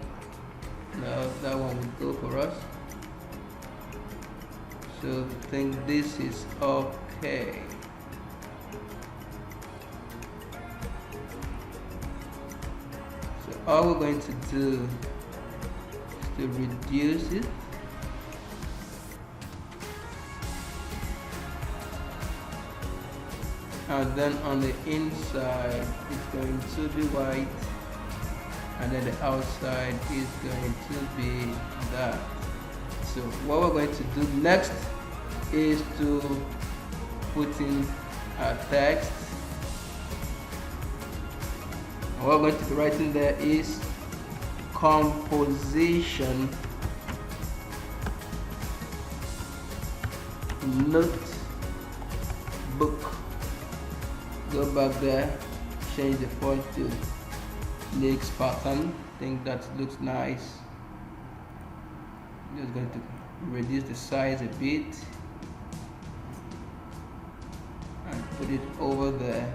Now that one will go for us. So I think this is okay. So all we're going to do is to reduce it. And then on the inside it's going to be white, and then the outside is going to be that. So what we're going to do next is to put in our text. And what we're going to be writing there is composition notebook. Go back there, change the font to Nix pattern. I think that looks nice. Just going to reduce the size a bit and put it over there.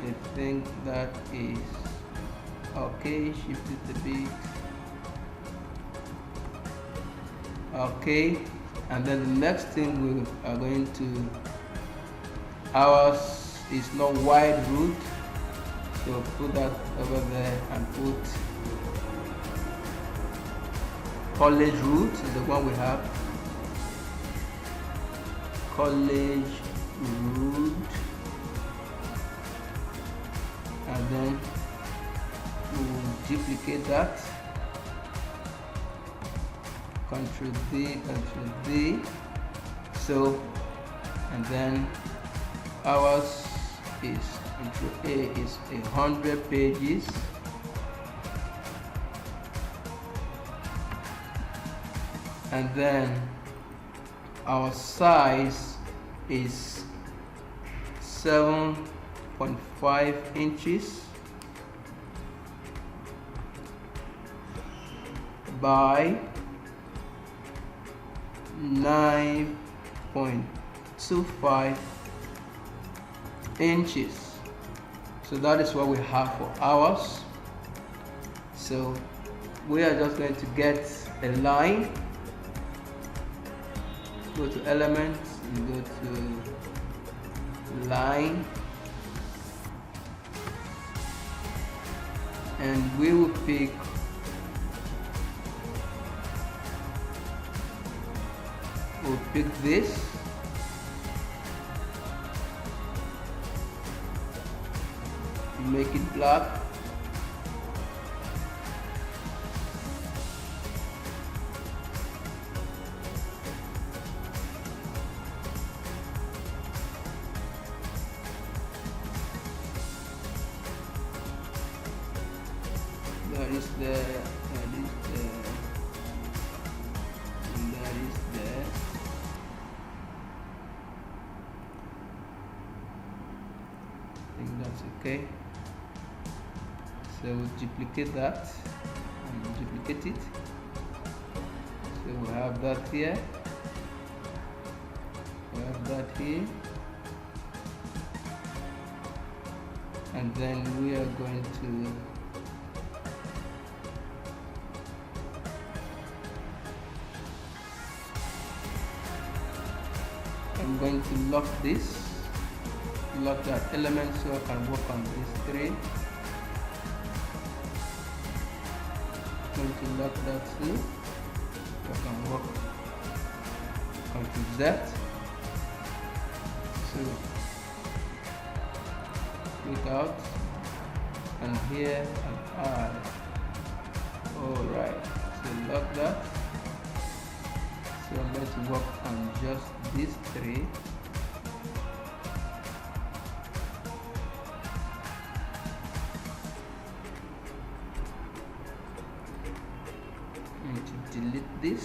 I think that is okay. Shift it a bit. Okay, and then the next thing we are going to, ours is not wide root, so put that over there and put college root is the one we have. College root, and then we'll duplicate that. Control D, Control D. So, and then ours is intro A is 100 pages. And then our size is 7.5 inches by 9.25 inches. So that is what we have for ours. So we are just going to get a line. Go to elements and go to line, and we will pick this, make it black, that is there, that is there, and that is there. think that's okay. So we'll duplicate that and duplicate it. So we have that here, we have that here, and then we are going to I'm going to lock that element so I can work on these three. I'm going to lock that too so I can work on Z. So click out and here and add. Alright, so lock that. So I'm going to work on just these three. I'm going to delete this.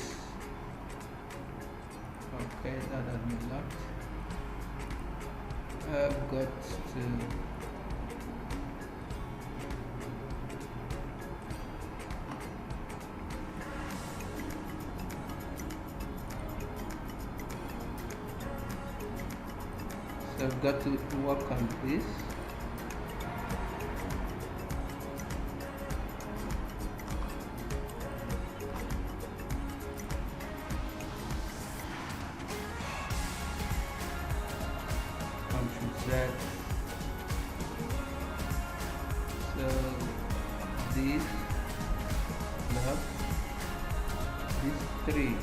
Okay, that has been locked. I've got to So I've got to work on this. Ctrl Z. So this plus these three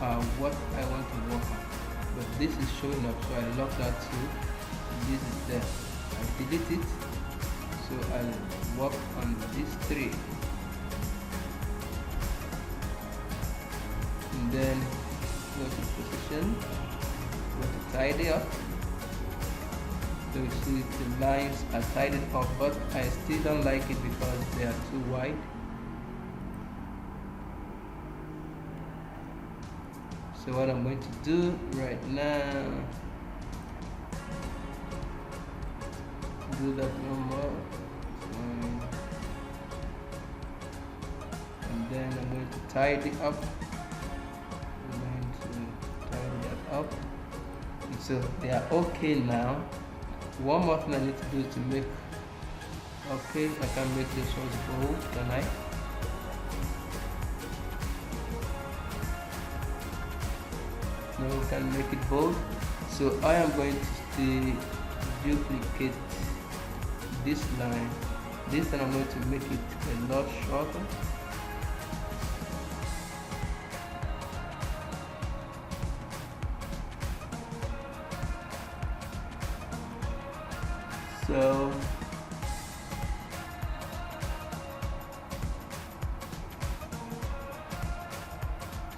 are what I want to work on. But this is showing up, so I lock that too. This is there. I delete it, so I'll work on these three, and then go to position, go to tidy up. So you see the lines are tidied up, but I still don't like it because they are too wide. So what I'm going to do right now, do that no more, and then I'm going to tidy up. I'm going to tidy that up. So they are okay now. One more thing I need to do to make okay. I can make this one bold, can I? No, we can make it bold. So I am going to duplicate this line. This time I'm going to make it a lot shorter.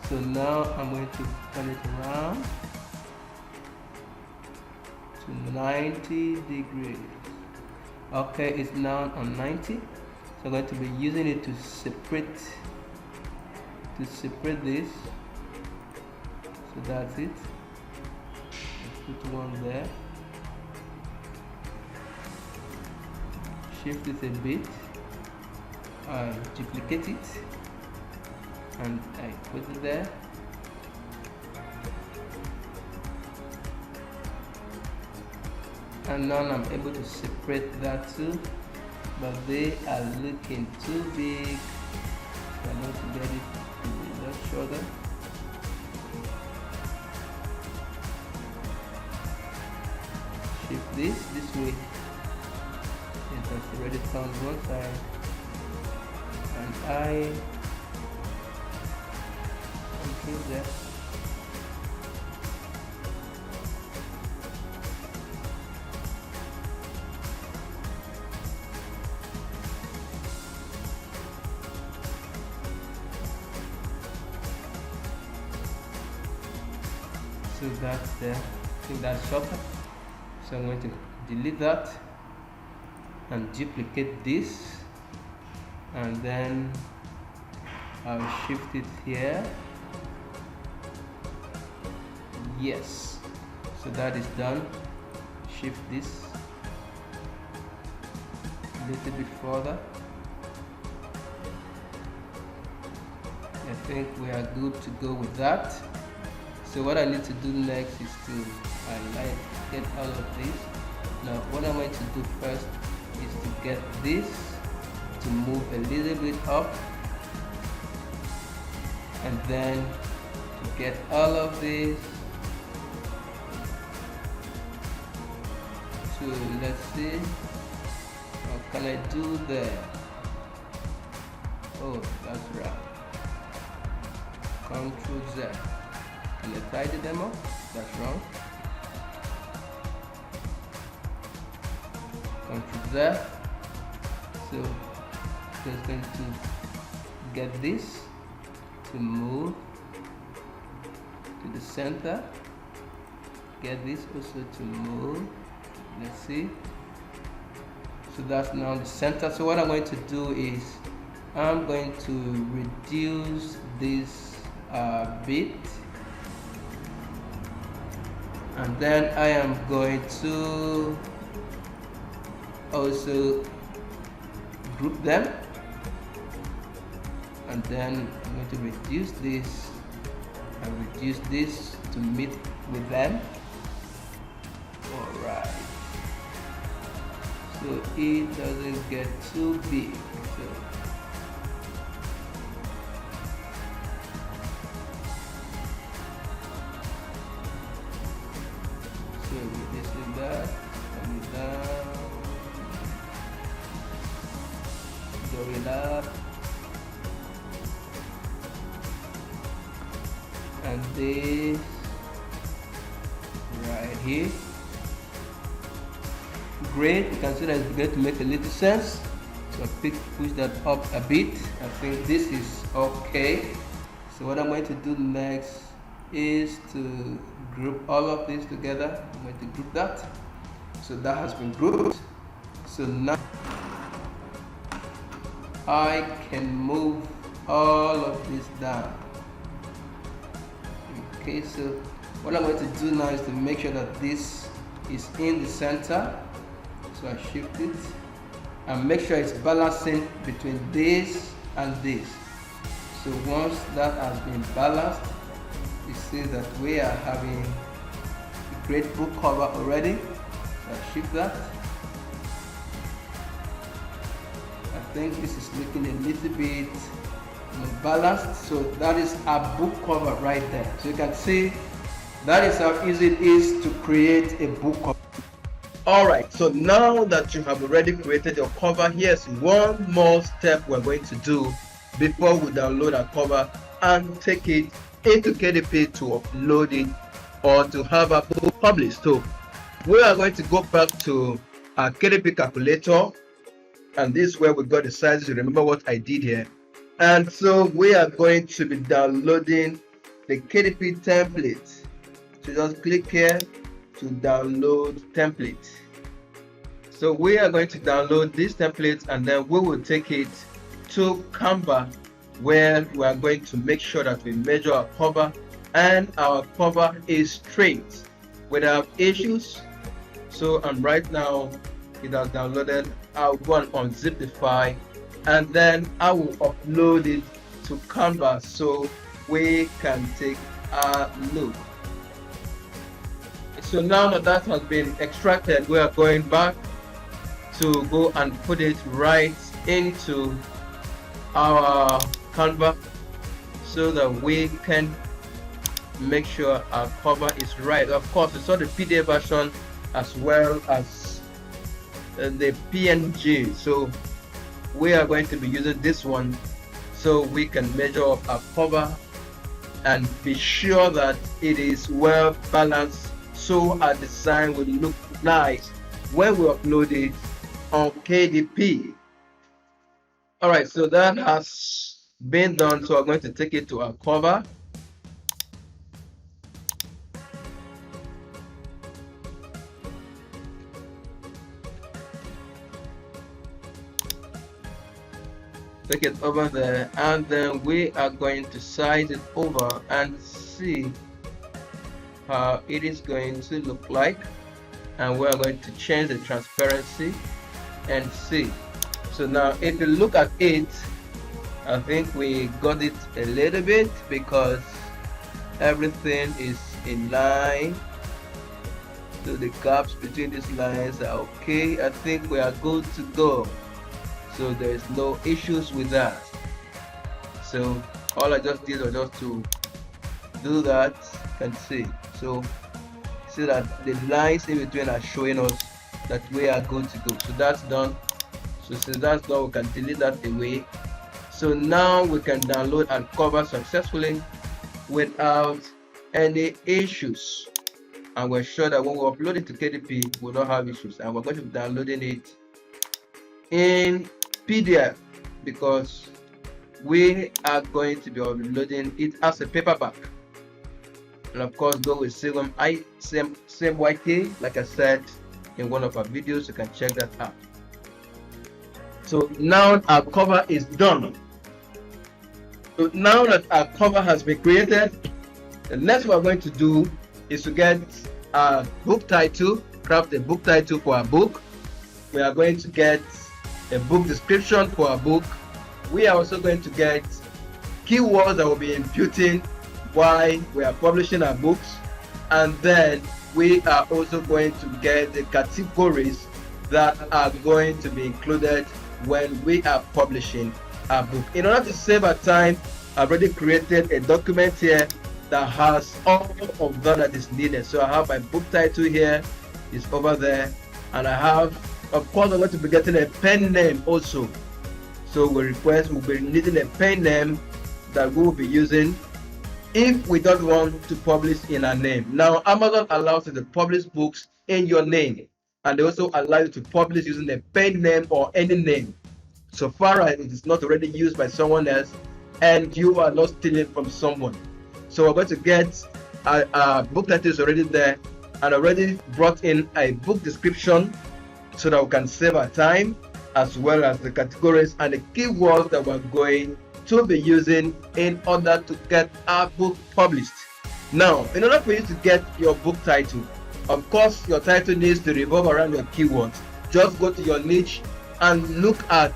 So now I'm going to turn it around to 90 degrees. Okay, it's now on 90. So I'm going to be using it to separate this. So that's it. Let's put one there. Shift it a bit. I duplicate it and I put it there. And now I'm able to separate that too, but they are looking too big. So I'm going to get it to be a lot shorter. Shift this way. It has already turned one side, and I control that. So that's there. I think that's shorter. So I'm going to delete that and duplicate this, and then I'll shift it here. Yes, so that is done. Shift this a little bit further. I think we are good to go with that. So what I need to do next is to get all of this. Now what I'm going to do first is to get this to move a little bit up, and then to get all of this to, let's see, what can I do there? Oh, that's right. Control Z. Can I tidy them up? That's wrong. Control Z. So just going to get this to move to the center. Get this also to move. Let's see. So that's now the center. So what I'm going to do is I'm going to reduce this bit, and then I am going to also group them, and then I'm going to reduce this and reduce this to meet with them. Alright, so it doesn't get too big. So this is that, coming down, going up, and this right here. Great, you can see that it's going to make a little sense. So push that up a bit. I think this is okay. So what I'm going to do next is to group all of this together. I'm going to group that. So that has been grouped. So now I can move all of this down. Okay, so what I'm going to do now is to make sure that this is in the center. So I shift it and make sure it's balancing between this and this. So once that has been balanced, you see that we are having a great book cover already. So I shift that. I think this is looking a little bit balanced. So that is our book cover right there. So you can see that is how easy it is to create a book cover. Alright, so now that you have already created your cover, here's one more step we're going to do before we download our cover and take it into KDP to upload it or to have our book published. So we are going to go back to our KDP calculator, and this is where we got the sizes. You remember what I did here. And so we are going to be downloading the KDP template. So just click here to download template. So we are going to download this template, and then we will take it to Canva, where we are going to make sure that we measure our cover and our cover is straight without issues. So right now it has downloaded. I'll go and unzip the file, and then I will upload it to Canva so we can take a look. So now that has been extracted, we are going back to go and put it right into our Canva so that we can make sure our cover is right. Of course, we saw the PDF version as well as the PNG. So we are going to be using this one so we can measure up our cover and be sure that it is well balanced, so our design will look nice when we upload it on KDP. Alright, so that has been done. So I'm going to take it to our cover. Take it over there, and then we are going to size it over and see how it is going to look like, and we are going to change the transparency and see. So now if you look at it, I think we got it a little bit because everything is in line. So the gaps between these lines are okay. I think we are good to go. So there is no issues with that. So all I just did was just to do that and see. So see that the lines in between are showing us that we are good to go. So that's done. So since that's done, we can delete that away. So now we can download and cover successfully without any issues. And we're sure that when we upload it to KDP, we'll not have issues. And we're going to be downloading it in PDF because we are going to be uploading it as a paperback. And of course, go with same YK, like I said in one of our videos. You can check that out. So now our cover is done. So now that our cover has been created, the next we're going to do is to get a book title, craft a book title for our book. We are going to get a book description for our book. We are also going to get keywords that will be imputing why we are publishing our books, and then we are also going to get the categories that are going to be included when we are publishing our book. In order to save our time, I've already created a document here that has all of that is needed. So I have my book title here, it's over there, and I have, of course, I'm going to be getting a pen name also. So we'll be needing a pen name that we will be using if we don't want to publish in our name. Now, Amazon allows you to publish books in your name, and they also allow you to publish using a pen name or any name, so far as it is not already used by someone else and you are not stealing from someone. So we're going to get our book title is already there, and already brought in a book description so that we can save our time, as well as the categories and the keywords that we're going to be using in order to get our book published. Now, in order for you to get your book title, of course, your title needs to revolve around your keywords. Just go to your niche and look at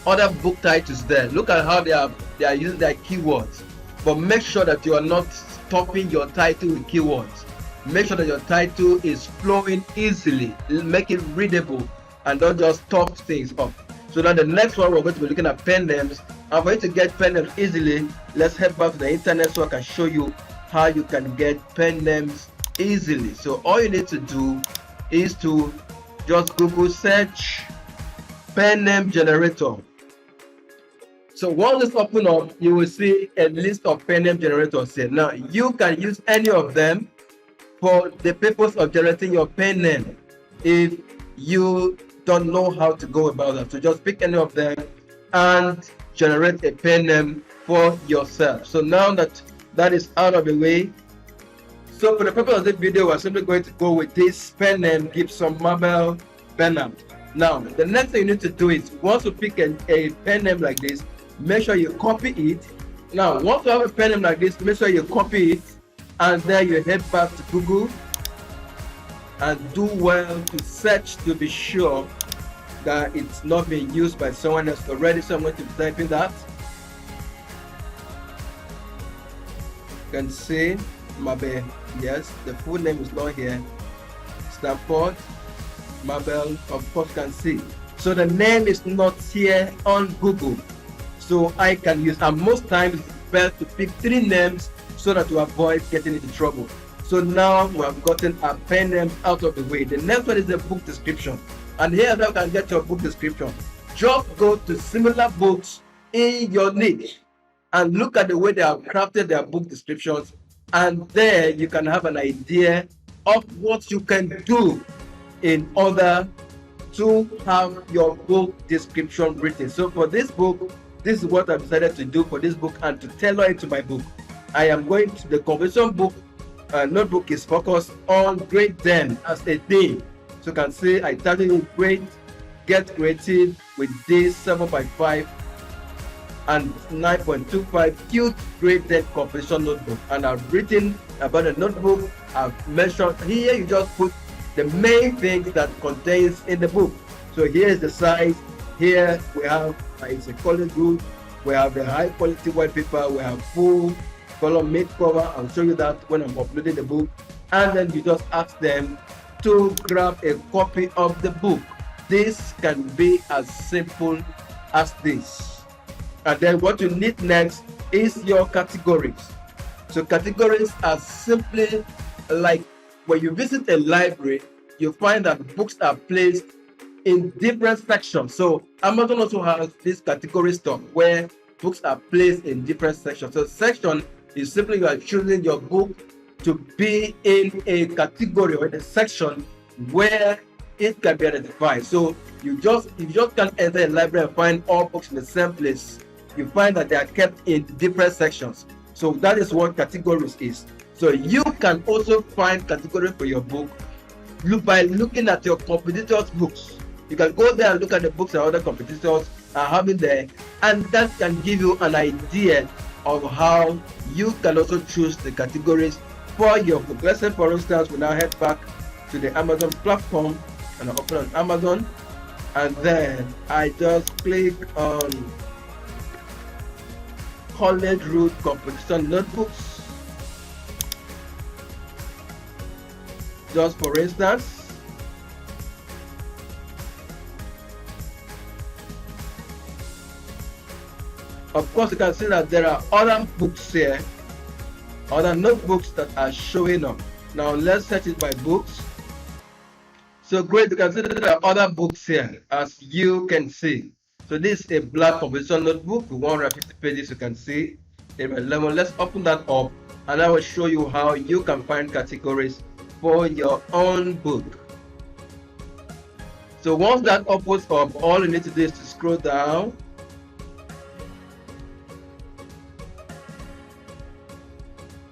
other book titles there. Look at how they are using their keywords, but make sure that you are not stopping your title with keywords. Make sure that your title is flowing easily, make it readable, and don't just stop things up. So now the next one, we're going to be looking at pen names. And for you to get pen names easily, let's head back to the internet so I can show you how you can get pen names easily. So all you need to do is to just Google search pen name generator. So once it's open up, you will see a list of pen name generators here. Now you can use any of them for the purpose of generating your pen name if you don't know how to go about that. So just pick any of them and generate a pen name for yourself. So now that that is out of the way, so for the purpose of this video, we're simply going to go with this pen name, Gibson Mabel Bernard. Now the next thing you need to do is, once you pick a pen name like this, make sure you copy it. Now once you have a pen name like this, make sure you copy it, and then you head back to Google and do well to search to be sure that it's not being used by someone else already. So I'm going to type in that. You can see Mabel, yes, the full name is not here. Stanford Mabel, of course, can see. So the name is not here on Google. So I can use, and most times it's best to pick 3 names so that to avoid getting into trouble. So now we have gotten our pen names out of the way. The next one is the book description. And here you can get your book description. Just go to similar books in your niche and look at the way they have crafted their book descriptions, and there you can have an idea of what you can do in order to have your book description written. So for this book, this is what I decided to do for this book and to tailor it to my book. I am going to, the conversation book notebook is focused on grade them as a theme. So you can see I titled it Great Get Creative with this 7.5 and 9.25 cute grade 10 composition notebook. And I've written about the notebook. I've mentioned here, you just put the main things that contains in the book. So here's the size, Here we have it's a college group. We have the high quality white paper. We have full color made cover. I'll show you that when I'm uploading the book. And then you just ask them to grab a copy of the book. This can be as simple as this. And then what you need next is your categories. So categories are simply like when you visit a library, you find that books are placed in different sections. So Amazon also has this category stuff where books are placed in different sections. So section is simply you are choosing your book to be in a category or in a section where it can be identified. So you just can't enter a library and find all books in the same place. You find that they are kept in different sections. So that is what categories is. So you can also find categories for your book by looking at your competitors' books. You can go there and look at the books that other competitors are having there, and that can give you an idea of how you can also choose the categories for your book. Let's say, for instance, we now head back to the Amazon platform and I open on Amazon, and then I just click on College Route Competition Notebooks, just for instance. Of course, you can see that there are other books here, other notebooks that are showing up. Now let's search it by books. So great, you can see that there are other books here, as you can see. So this is a black composition notebook with 150 pages. You can see let's open that up, and I will show you how you can find categories for your own book. So once that opens up, all you need to do is to scroll down.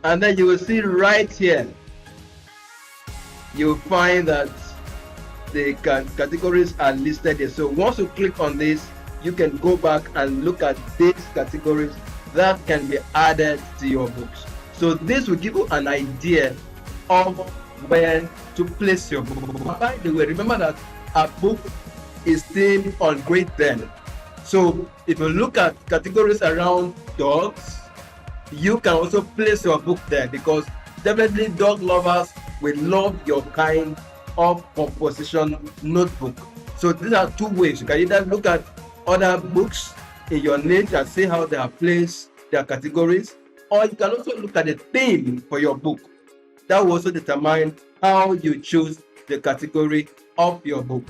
And then you will see right here, you will find that the categories are listed here. So once you click on this, you can go back and look at these categories that can be added to your books. So this will give you an idea of where to place your book. By the way, remember that a book is still on grade 10. So if you look at categories around dogs, you can also place your book there, because definitely dog lovers will love your kind of composition notebook. So these are two ways. You can either look at other books in your niche and see how they are placed, their categories, or you can also look at the theme for your book. That will also determine how you choose the category of your book.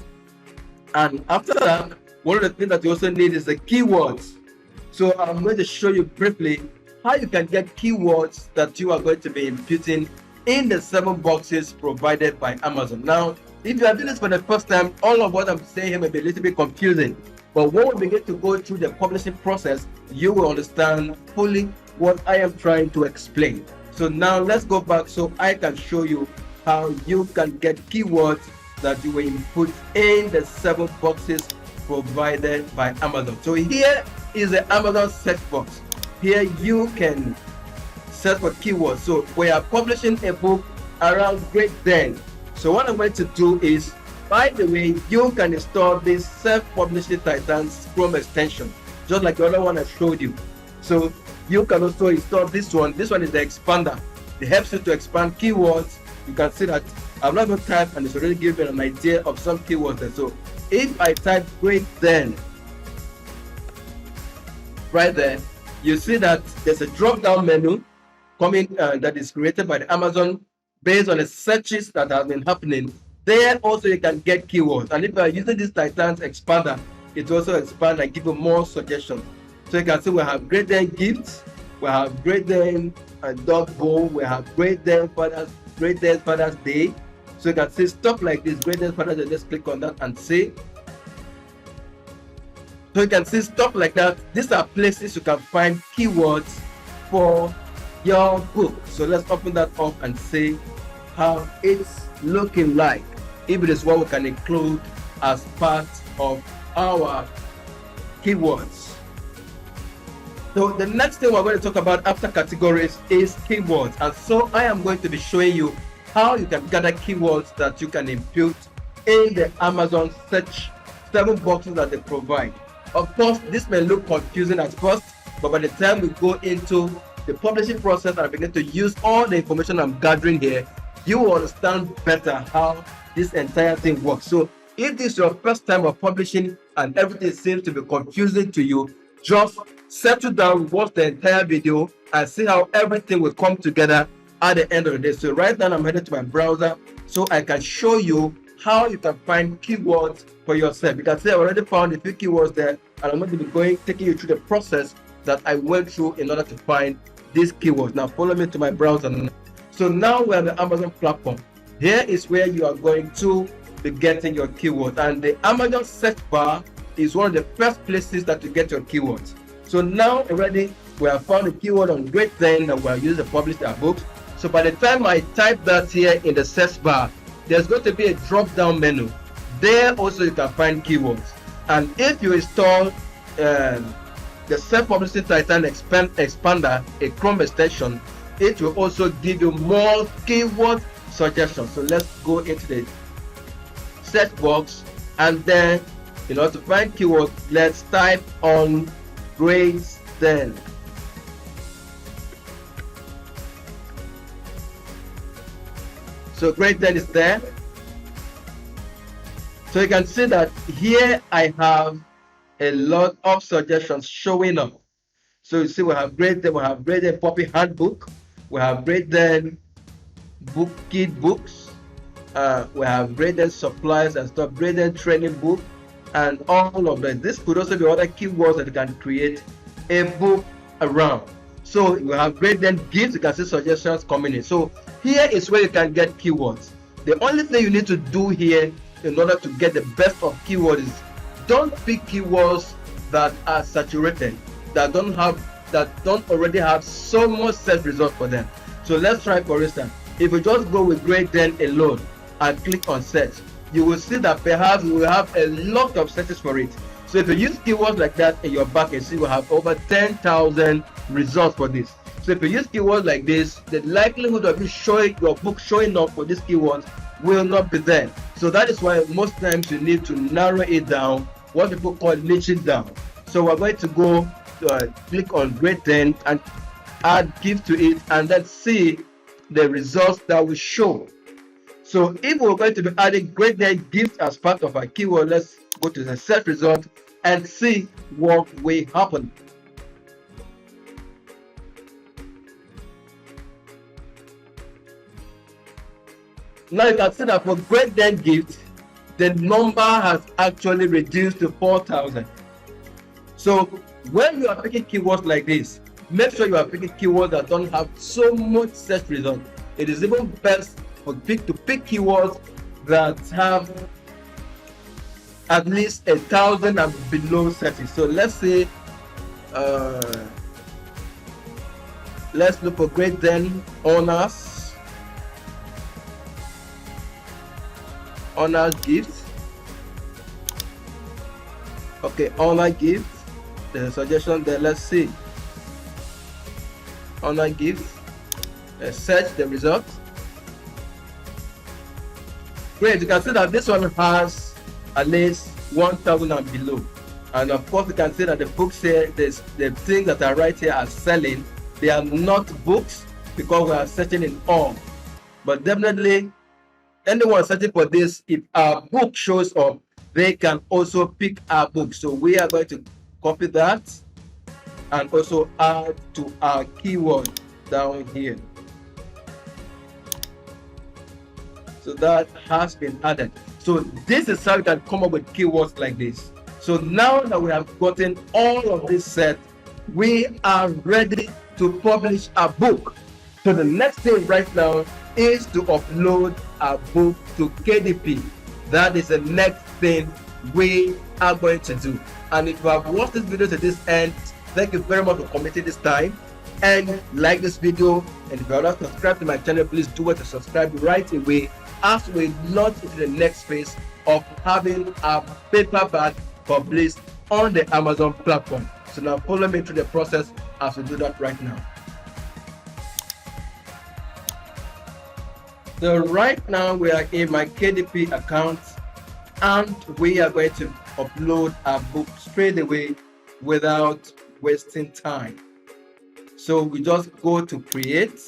And after that, one of the things that you also need is the keywords. So I'm going to show you briefly how you can get keywords that you are going to be inputting in the 7 boxes provided by Amazon. Now, if you are doing this for the first time, all of what I'm saying here may be a little bit confusing. But when we begin to go through the publishing process, you will understand fully what I am trying to explain. So now let's go back so I can show you how you can get keywords that you will input in the 7 boxes provided by Amazon. So here is the Amazon search box. Here you can search for keywords. So we are publishing a book around grade 10. So what I'm going to do is, by the way, you can install this self-publishing Titans Chrome extension, just like the other one I showed you. So you can also install this one. This one is the expander. It helps you to expand keywords. You can see that I'm not going to type, and it's already giving an idea of some keywords there. So if I type grade 10 right there, you see that there's a drop-down menu coming that is created by the Amazon based on the searches that have been happening. There also you can get keywords, and if you are using this Titans expander, it also expands and give you more suggestions. So you can see we have grade 10 gifts, we have grade 10 dog bowl, we have grade 10 Father's Day. So you can see stuff like this, grade 10 Father's Day. Just click on that and see. So you can see stuff like that. These are places you can find keywords for your book. So let's open that up and see how it's looking like, if it is what we can include as part of our keywords. So the next thing we're going to talk about after categories is keywords. And so I am going to be showing you how you can gather keywords that you can impute in the Amazon search 7 boxes that they provide. Of course, this may look confusing at first, but by the time we go into the publishing process and begin to use all the information I'm gathering here, you will understand better how this entire thing works. So if this is your first time of publishing and everything seems to be confusing to you, just settle down, watch the entire video and see how everything will come together at the end of the day. So right now I'm headed to my browser so I can show you how you can find keywords for yourself. You can see I already found a few keywords there, and I'm going to be taking you through the process that I went through in order to find these keywords. Now follow me to my browser. So now we're on the Amazon platform. Here is where you are going to be getting your keywords, and the Amazon search bar is one of the first places that you get your keywords. So now already we have found a keyword on Great Dane that we are using to publish our books. So by the time I type that here in the search bar, there's going to be a drop down menu. There also you can find keywords, and if you install the self-publishing Titan expander, a Chrome extension, it will also give you more keyword suggestions. So let's go into the search box, and then in order to find keywords, let's type on Great Dane. So Great Dane is there. So you can see that here I have a lot of suggestions showing up. So you see we have Great Dane, we have Great Dane Puppy Handbook, we have Great Dane Book Kid Books, we have Great Dane Supplies and stuff, Great Dane Training Book, and all of that. This could also be other keywords that you can create a book around. So you have Great Dane Gifts, you can see suggestions coming in. So here is where you can get keywords. The only thing you need to do here in order to get the best of keywords is don't pick keywords that are saturated, that don't already have so much search results for them. So let's try, for instance, if you just go with Great Dane alone and click on search, you will see that perhaps you will have a lot of searches for it. So if you use keywords like that in your backend, see you have over 10,000 results for this. So if you use keywords like this, the likelihood of you showing your book showing up for these keywords will not be there. So that is why most times you need to narrow it down, what people call niching down. So we're going to go click on Great Dane and add gift to it, and then see the results that will show. So if we're going to be adding Great Dane gift as part of our keyword, let's go to the search result and see what will happen. Now you can see that for Great Dane gift, the number has actually reduced to 4,000. So when you are picking keywords like this, make sure you are picking keywords that don't have so much search result. It is even best to pick keywords that have at least 1,000 and below searches. So let's say let's look for Great Dane honors gifts. Okay, honor gifts. There's a suggestion there. Let's see. Honor gifts. Let's search the results. Great, you can see that this one has at least 1,000 and below. And of course, you can see that the books here, the things that are right here are selling. They are not books because we are searching in all. But definitely, anyone searching for this, if our book shows up, they can also pick our book. So we are going to copy that and also add to our keyword down here. So that has been added. So this is how you can come up with keywords like this. So now that we have gotten all of this set, we are ready to publish a book. So the next thing right now is to upload our book to KDP. That is the next thing we are going to do. And if you have watched this video to this end, thank you very much for committing this time, and like this video. And if you are not subscribed to my channel, please do it to subscribe right away as we launch into the next phase of having a paperback published on the Amazon platform. So now follow me through the process as we do that right now. So right now we are in my KDP account, and we are going to upload our book straight away without wasting time. So we just go to create.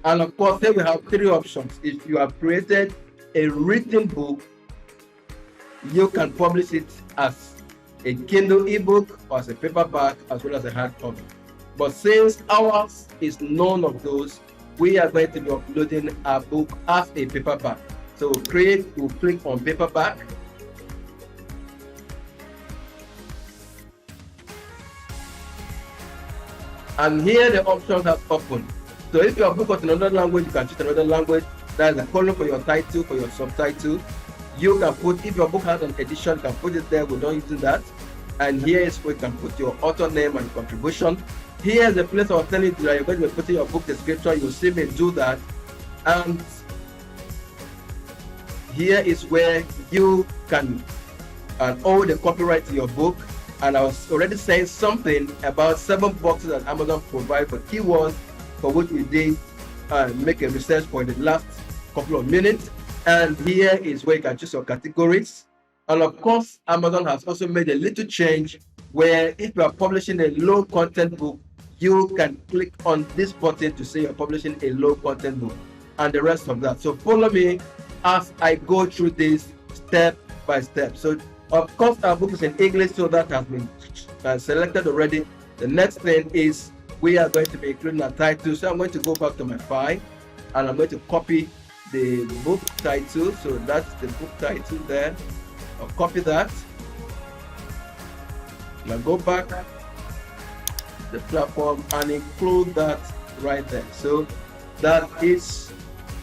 And of course, then we have three options. If you have created a written book, you can publish it as a Kindle ebook or as a paperback as well as a hardcover. But since ours is none of those, we are going to be uploading our book as a paperback. So we'll click on paperback. And here the options have opened. So if your book was in another language, you can choose another language. That is a column for your title, for your subtitle. You can put, if your book has an edition, you can put it there. We don't use that. And here is where you can put your author name and contribution. Here is the place I was telling you that you're going to be putting your book description. You'll see me do that. And here is where you can own the copyright to your book. And I was already saying something about 7 boxes that Amazon provide for keywords, for which we did make a research for the last couple of minutes. And here is where you can choose your categories. And of course, Amazon has also made a little change where if you are publishing a low content book, you can click on this button to say you're publishing a low content book and the rest of that. So follow me as I go through this step by step. So of course, our book is in English, so that has been selected already. The next thing is we are going to be including a title. So I'm going to go back to my file and I'm going to copy the book title. So that's the book title there. I'll copy that. And I'll go back to the platform and include that right there. So that is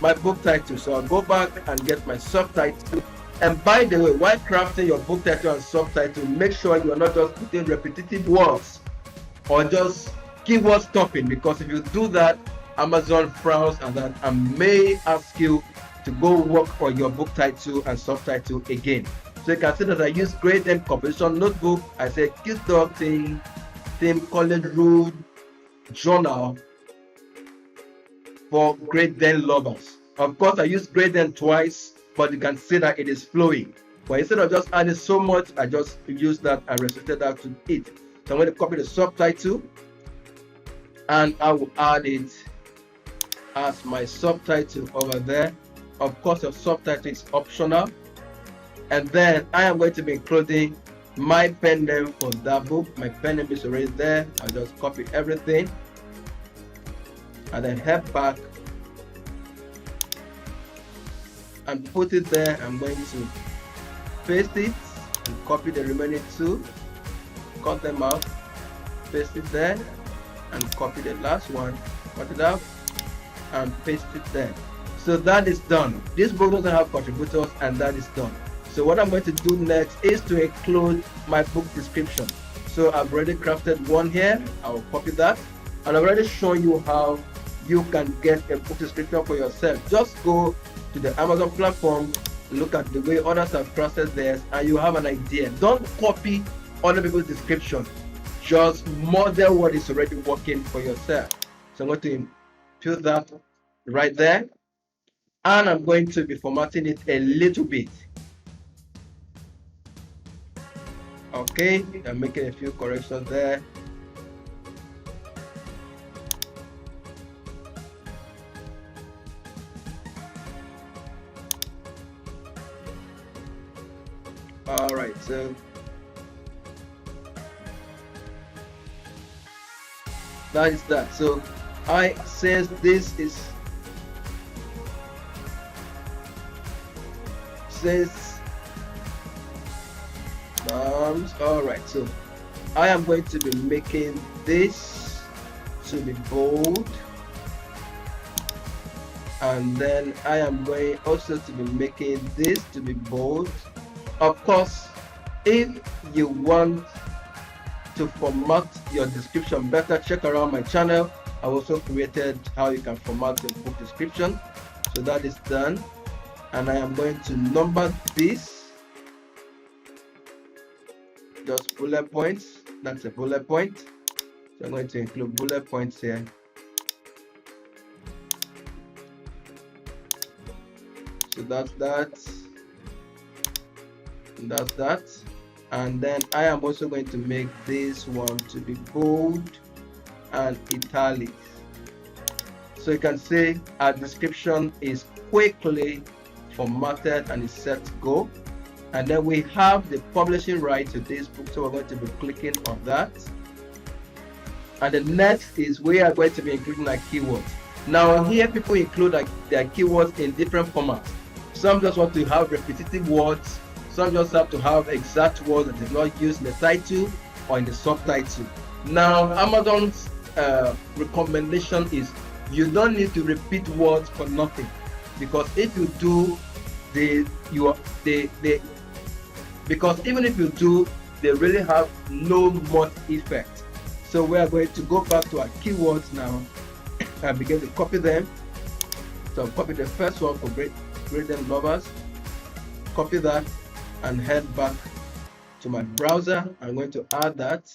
my book title. So I'll go back and get my subtitle. And by the way, while crafting your book title and subtitle, make sure you are not just putting repetitive words or just keyword stuffing, because if you do that, Amazon frowns at that and may ask you to go work on your book title and subtitle again. So you can see that I use Grade N Composition Notebook. I say Kids Dog Theme College Road Journal for Grade N lovers. Of course, I use Grade N twice, but you can see that it is flowing. But instead of just adding so much, I just use that and restricted that to it. So I'm going to copy the subtitle and I will add it as my subtitle over there. Of course, your subtitle is optional. And then I am going to be including my pen name for that book. My pen name is already there. I'll just copy everything and then head back and put it there. I'm going to paste it and copy the remaining 2, cut them out, paste it there, and copy the last one, cut it out, and paste it there. So that is done. This book doesn't have contributors, and that is done. So what I'm going to do next is to include my book description. So I've already crafted one here. I will copy that, and I've already shown you how you can get a book description for yourself. Just go to the Amazon platform, look at the way others have crafted theirs, and you have an idea. Don't copy other people's description. Just model what is already working for yourself. So I'm going to put that right there, and I'm going to be formatting it a little bit. Okay, I'm making a few corrections there. All right, so that is that. So I says this is all right, so I am going to be making this to be bold, and then I am going also to be making this to be bold. Of course, if you want to format your description better, check around my channel. I also created how you can format the book description. So that is done, and I am going to number this. Just bullet points. That's a bullet point. So I'm going to include bullet points here. So that's that. And that's that. And then I am also going to make this one to be bold and italics. So you can see our description is quickly formatted and is set to go. And then we have the publishing right to this book, so we're going to be clicking on that. And the next is we are going to be including our keywords. Now here people include their keywords in different formats. Some just want to have repetitive words, some just have to have exact words that is not used in the title or in the subtitle. Now Amazon's recommendation is you don't need to repeat words for nothing, because if you do, because even if you do, they really have no much effect. So we are going to go back to our keywords now and begin to copy them. So I'll copy the first one for gradient lovers, copy that and head back to my browser. I'm going to add that.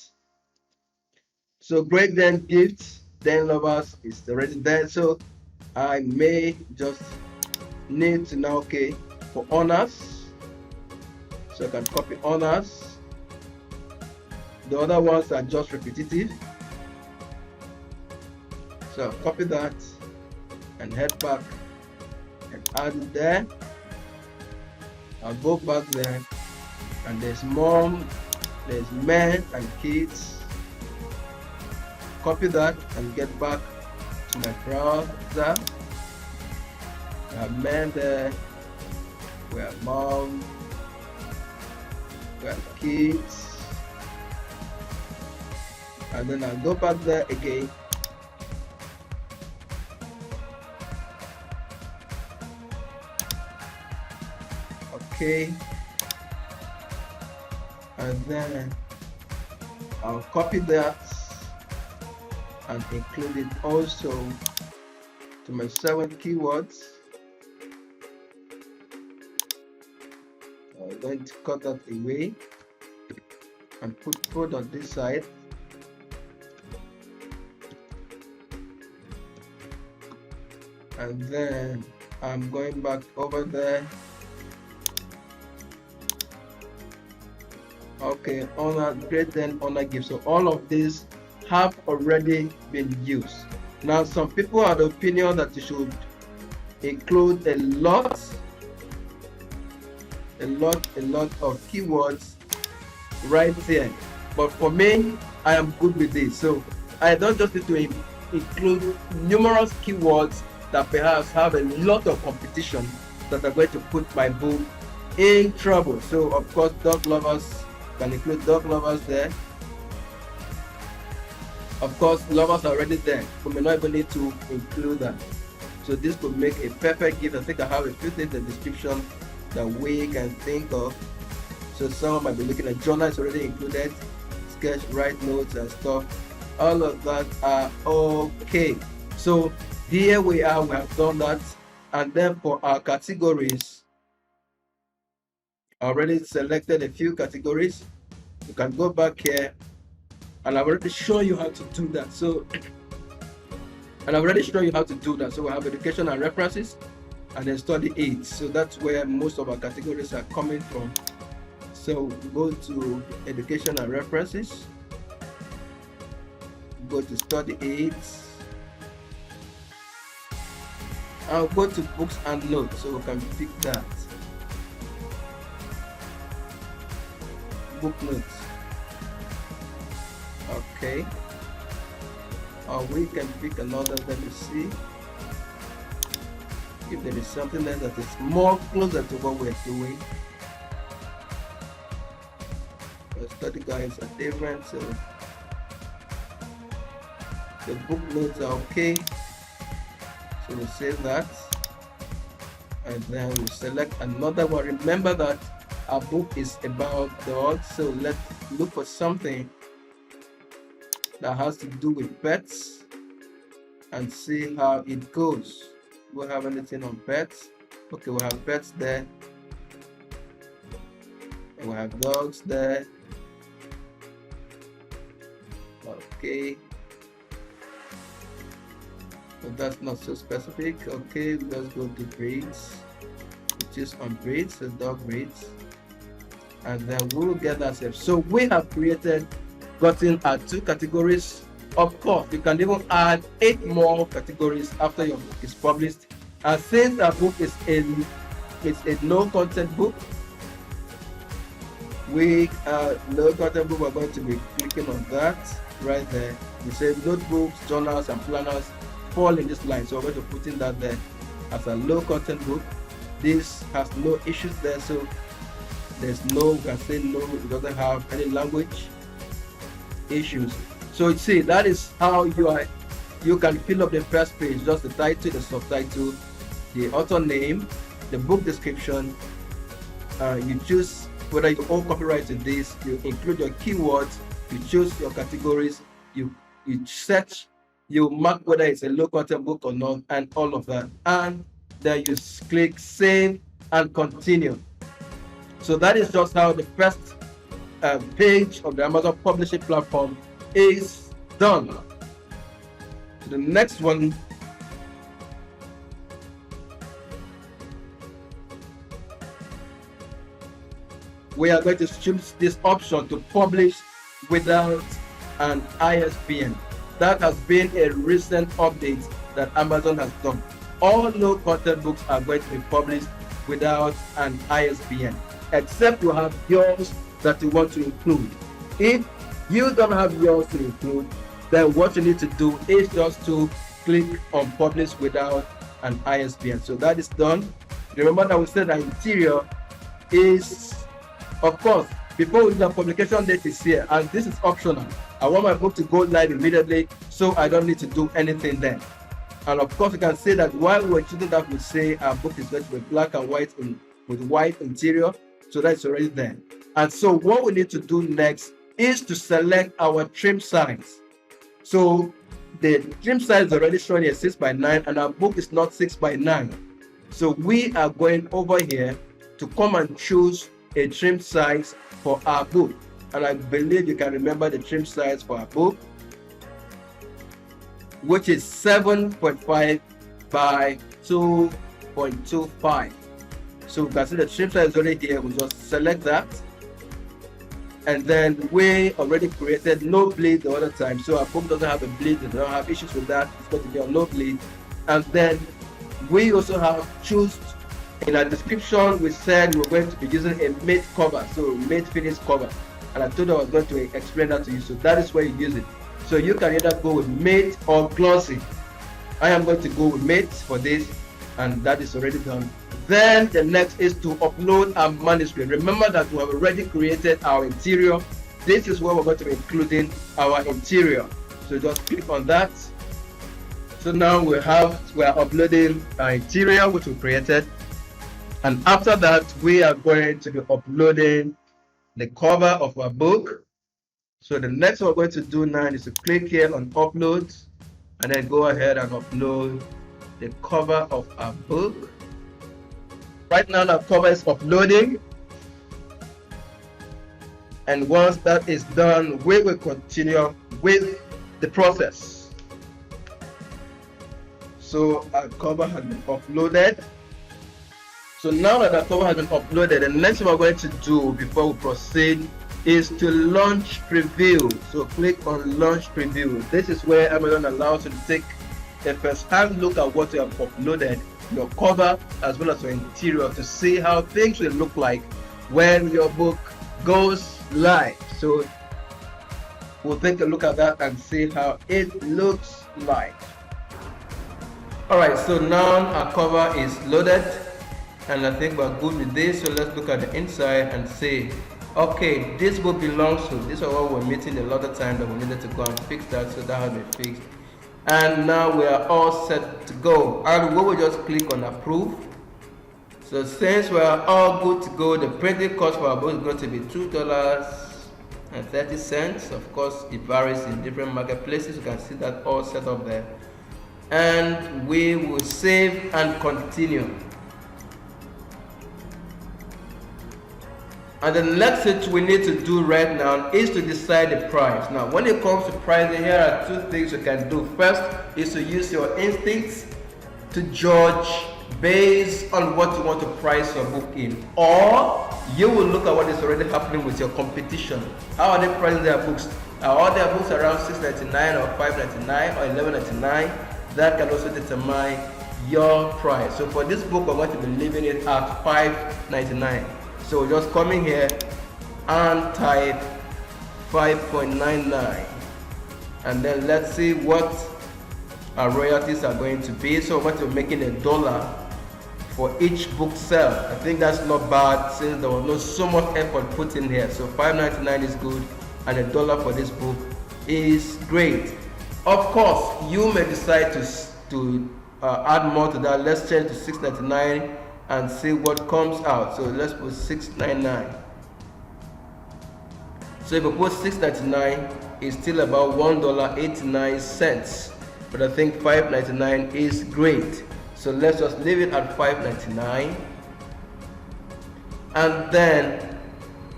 So gradient gifts, then lovers is already there. So I may just need to now, okay, for honors. So I can copy honors. The other ones are just repetitive. So I'll copy that and head back and add it there. I'll go back there and there's mom, there's men and kids. Copy that and get back to my browser. We have men there, we have mom, we have kids, and then I'll go back there again. Okay, and then I'll copy that and include it also to my 7 keywords. I'm going to cut that away and put code on this side. And then I'm going back over there. Okay, honor, gradient, honor gift. So all of these have already been used. Now some people are the opinion that you should include a lot of keywords right here, but for me I am good with this. So I don't just need to include numerous keywords that perhaps have a lot of competition that are going to put my book in trouble. So of course dog lovers, can include dog lovers there. Of course, lovers are already there. We may not even need to include that. So this could make a perfect gift. I think I have a few things in the description that we can think of. So some might be looking at journals already included, sketch, write notes and stuff. All of that are okay. So here we are, we have done that. And then for our categories, I already selected a few categories. You can go back here. And I've already shown you how to do that. So, we have education and references, and then study aids. So that's where most of our categories are coming from. So go to education and references, go to study aids, I'll go to books and notes, so we can pick that. Book notes. Okay, or we can pick another. Let me see if there is something else that is more closer to what we're doing. The study guides are different, so the book notes are okay. So we'll save that, and then we'll select another one. Remember that our book is about dogs, so let's look for something that has to do with pets and see how it goes. We'll have anything on pets. Okay, we'll have pets there, and we'll have dogs there. Okay, but that's not so specific. Okay, let's go to breeds. which is on breeds, so dog breeds, and then we will get that safe. So we have gotten our 2 categories. Of course, you can even add 8 more categories after your book is published. And since our book is a low content book, low content book, we're going to be clicking on that right there. We say notebooks, journals, and planners fall in this line, so we're going to put in that there as a low content book. This has no issues there, so there's no, we can say no, it doesn't have any language issues. So you see, that is how you can fill up the first page, just the title, the subtitle, the author name, the book description. You choose whether you own copyright to this, you include your keywords, you choose your categories, you search, you mark whether it's a low content book or not, and all of that. And then you click save and continue. So that is just how the first page of the Amazon publishing platform is done. So the next one, we are going to choose this option to publish without an ISBN. That has been a recent update that Amazon has done. All low content books are going to be published without an ISBN, except you have yours that you want to include. If you don't have yours to include, then what you need to do is just to click on publish without an ISBN. So that is done. Remember that we said that interior is, of course, before the publication date is here, and this is optional. I want my book to go live immediately, so I don't need to do anything then. And of course, you can say that while we're choosing that, we say our book is going to be black and white with white interior, so that's already there. And so what we need to do next is to select our trim size. So the trim size is already showing here 6x9, and our book is not 6x9. So we are going over here to come and choose a trim size for our book. And I believe you can remember the trim size for our book, which is 7.5 by 2.25. So you can see the trim size is already here. We just select that. And then we already created no bleed the other time. So our book doesn't have a bleed. They don't have issues with that. It's going to be on no bleed. And then we also have choose in our description, we said we're going to be using a matte cover. So matte finish cover. And I told you I was going to explain that to you. So that is where you use it. So you can either go with matte or glossy. I am going to go with matte for this, and that is already done. Then the next is to upload our manuscript. Remember that we have already created our interior. This is where we're going to be including our interior. So just click on that. So now we are uploading our interior, which we created. And after that, we are going to be uploading the cover of our book. So the next one we're going to do now is to click here on upload, and then go ahead and upload the cover of our book. Right now our cover is uploading, and once that is done, we will continue with the process. So our cover has been uploaded. So now that our cover has been uploaded, the next thing we're going to do before we proceed is to launch preview. So click on launch preview. This is where Amazon allows you to take a first-hand look at what you have uploaded, your cover as well as your interior, to see how things will look like when your book goes live. So we'll take a look at that and see how it looks like. Alright, so now our cover is loaded, and I think we're good with this. So let's look at the inside and say, okay, this book belongs to, this is what we're meeting a lot of time that we needed to go and fix that, so that has been fixed. And now we are all set to go, and we will just click on approve. So since we are all good to go, the printing cost for our book is going to be $2.30. Of course, it varies in different marketplaces. You can see that all set up there. And we will save and continue. And the next thing we need to do right now is to decide the price. Now, when it comes to pricing, here are two things you can do. First is to use your instincts to judge based on what you want to price your book in, or you will look at what is already happening with your competition. How are they pricing their books? Are all their books around $6.99 or $5.99 or $11.99? That can also determine your price. So for this book, I'm going to be leaving it at $5.99. So just come in here and type 5.99, and then let's see what our royalties are going to be. So what we're making $1 for each book sale. I think that's not bad since there was not so much effort put in here. So $5.99 is good, and $1 for this book is great. Of course, you may decide to add more to that. Let's change to $6.99 and see what comes out. So let's put $6.99. So if we put $6.99, it's still about $1.89, but I think $5.99 is great. So let's just leave it at $5.99, and then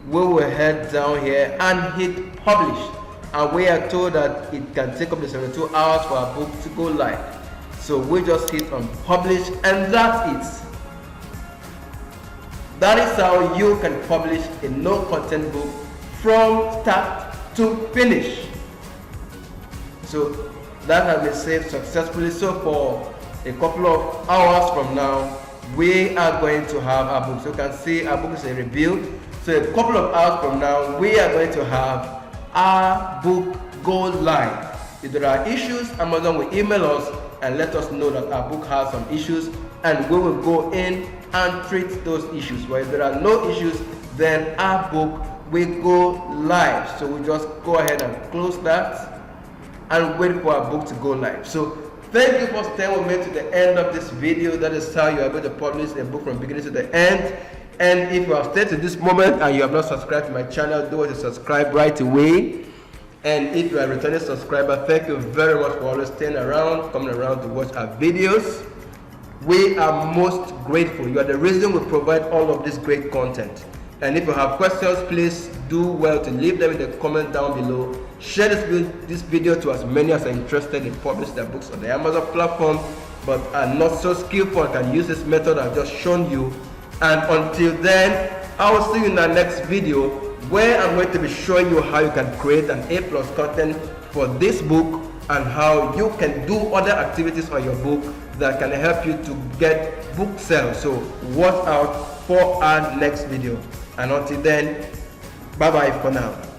we will head down here and hit publish, and we are told that it can take up to 72 hours for our book to go live. So we just hit on publish, and that's it. That is how you can publish a no content book from start to finish. So that has been saved successfully. So for a couple of hours from now, we are going to have our book. So you can see our book is a review. So a couple of hours from now, we are going to have our book go live. If there are issues, Amazon will email us and let us know that our book has some issues, and we will go in and treat those issues. But if there are no issues, then our book will go live. So we just go ahead and close that and wait for our book to go live. So thank you for staying with me to the end of this video. That is how you are going to publish a book from beginning to the end. And if you have stayed to this moment and you have not subscribed to my channel, do it to subscribe right away. And if you are a returning subscriber, thank you very much for always staying around, coming around to watch our videos. We are most grateful. You are the reason we provide all of this great content. And if you have questions, please do well to leave them in the comment down below. Share this video to as many as are interested in publishing their books on the Amazon platform, but are not so skillful and can use this method I've just shown you. And until then, I will see you in our next video, where I'm going to be showing you how you can create an A+ content for this book, and how you can do other activities on your book that can help you to get book sales. So watch out for our next video. And until then, bye bye for now.